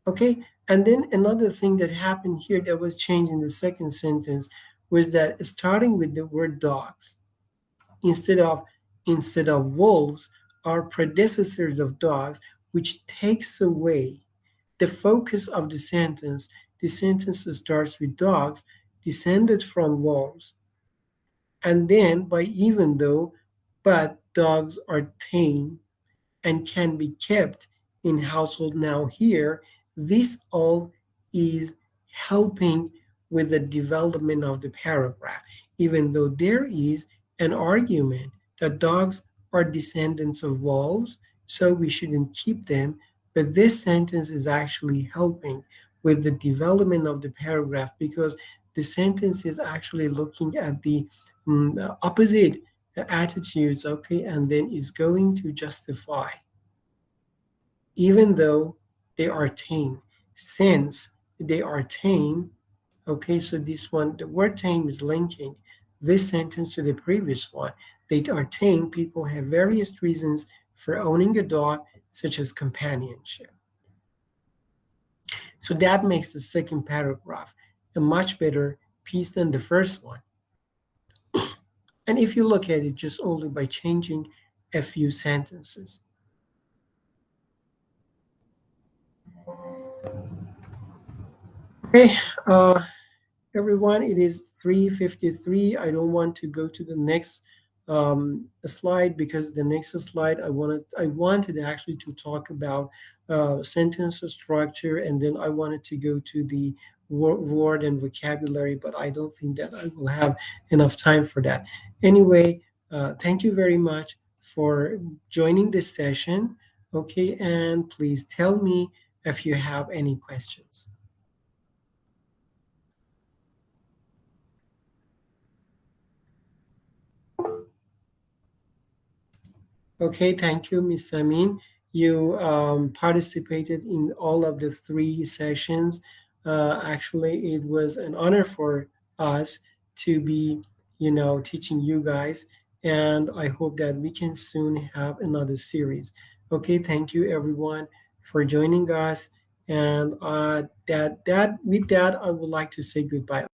Okay, and then another thing that happened here that was changed in the second sentence was that starting with the word dogs instead of wolves are predecessors of dogs, which takes away the focus of the sentence. The sentence starts with dogs descended from wolves, and then by even though, but dogs are tame and can be kept in household. Now here, this all is helping with the development of the paragraph, even though there is an argument that dogs are descendants of wolves, so we shouldn't keep them. But this sentence is actually helping with the development of the paragraph because the sentence is actually looking at the opposite attitudes, okay, and then is going to justify, even though they are tame. Since they are tame, okay, so this one, the word tame is linking this sentence to the previous one. They are tame. People have various reasons for owning a dog, such as companionship. So that makes the second paragraph a much better piece than the first one. And if you look at it just only by changing a few sentences. Okay, everyone, it is 3:53. I don't want to go to the next slide, because the next slide I wanted actually to talk about sentence structure, and then I wanted to go to the word and vocabulary, but I don't think that I will have enough time for that. Anyway, thank you very much for joining this session. Okay, and please tell me if you have any questions. Okay, thank you, Ms. Samin. You participated in all of the 3 sessions. Actually, it was an honor for us to be, teaching you guys, and I hope that we can soon have another series. Okay, thank you everyone for joining us, and with that, I would like to say goodbye.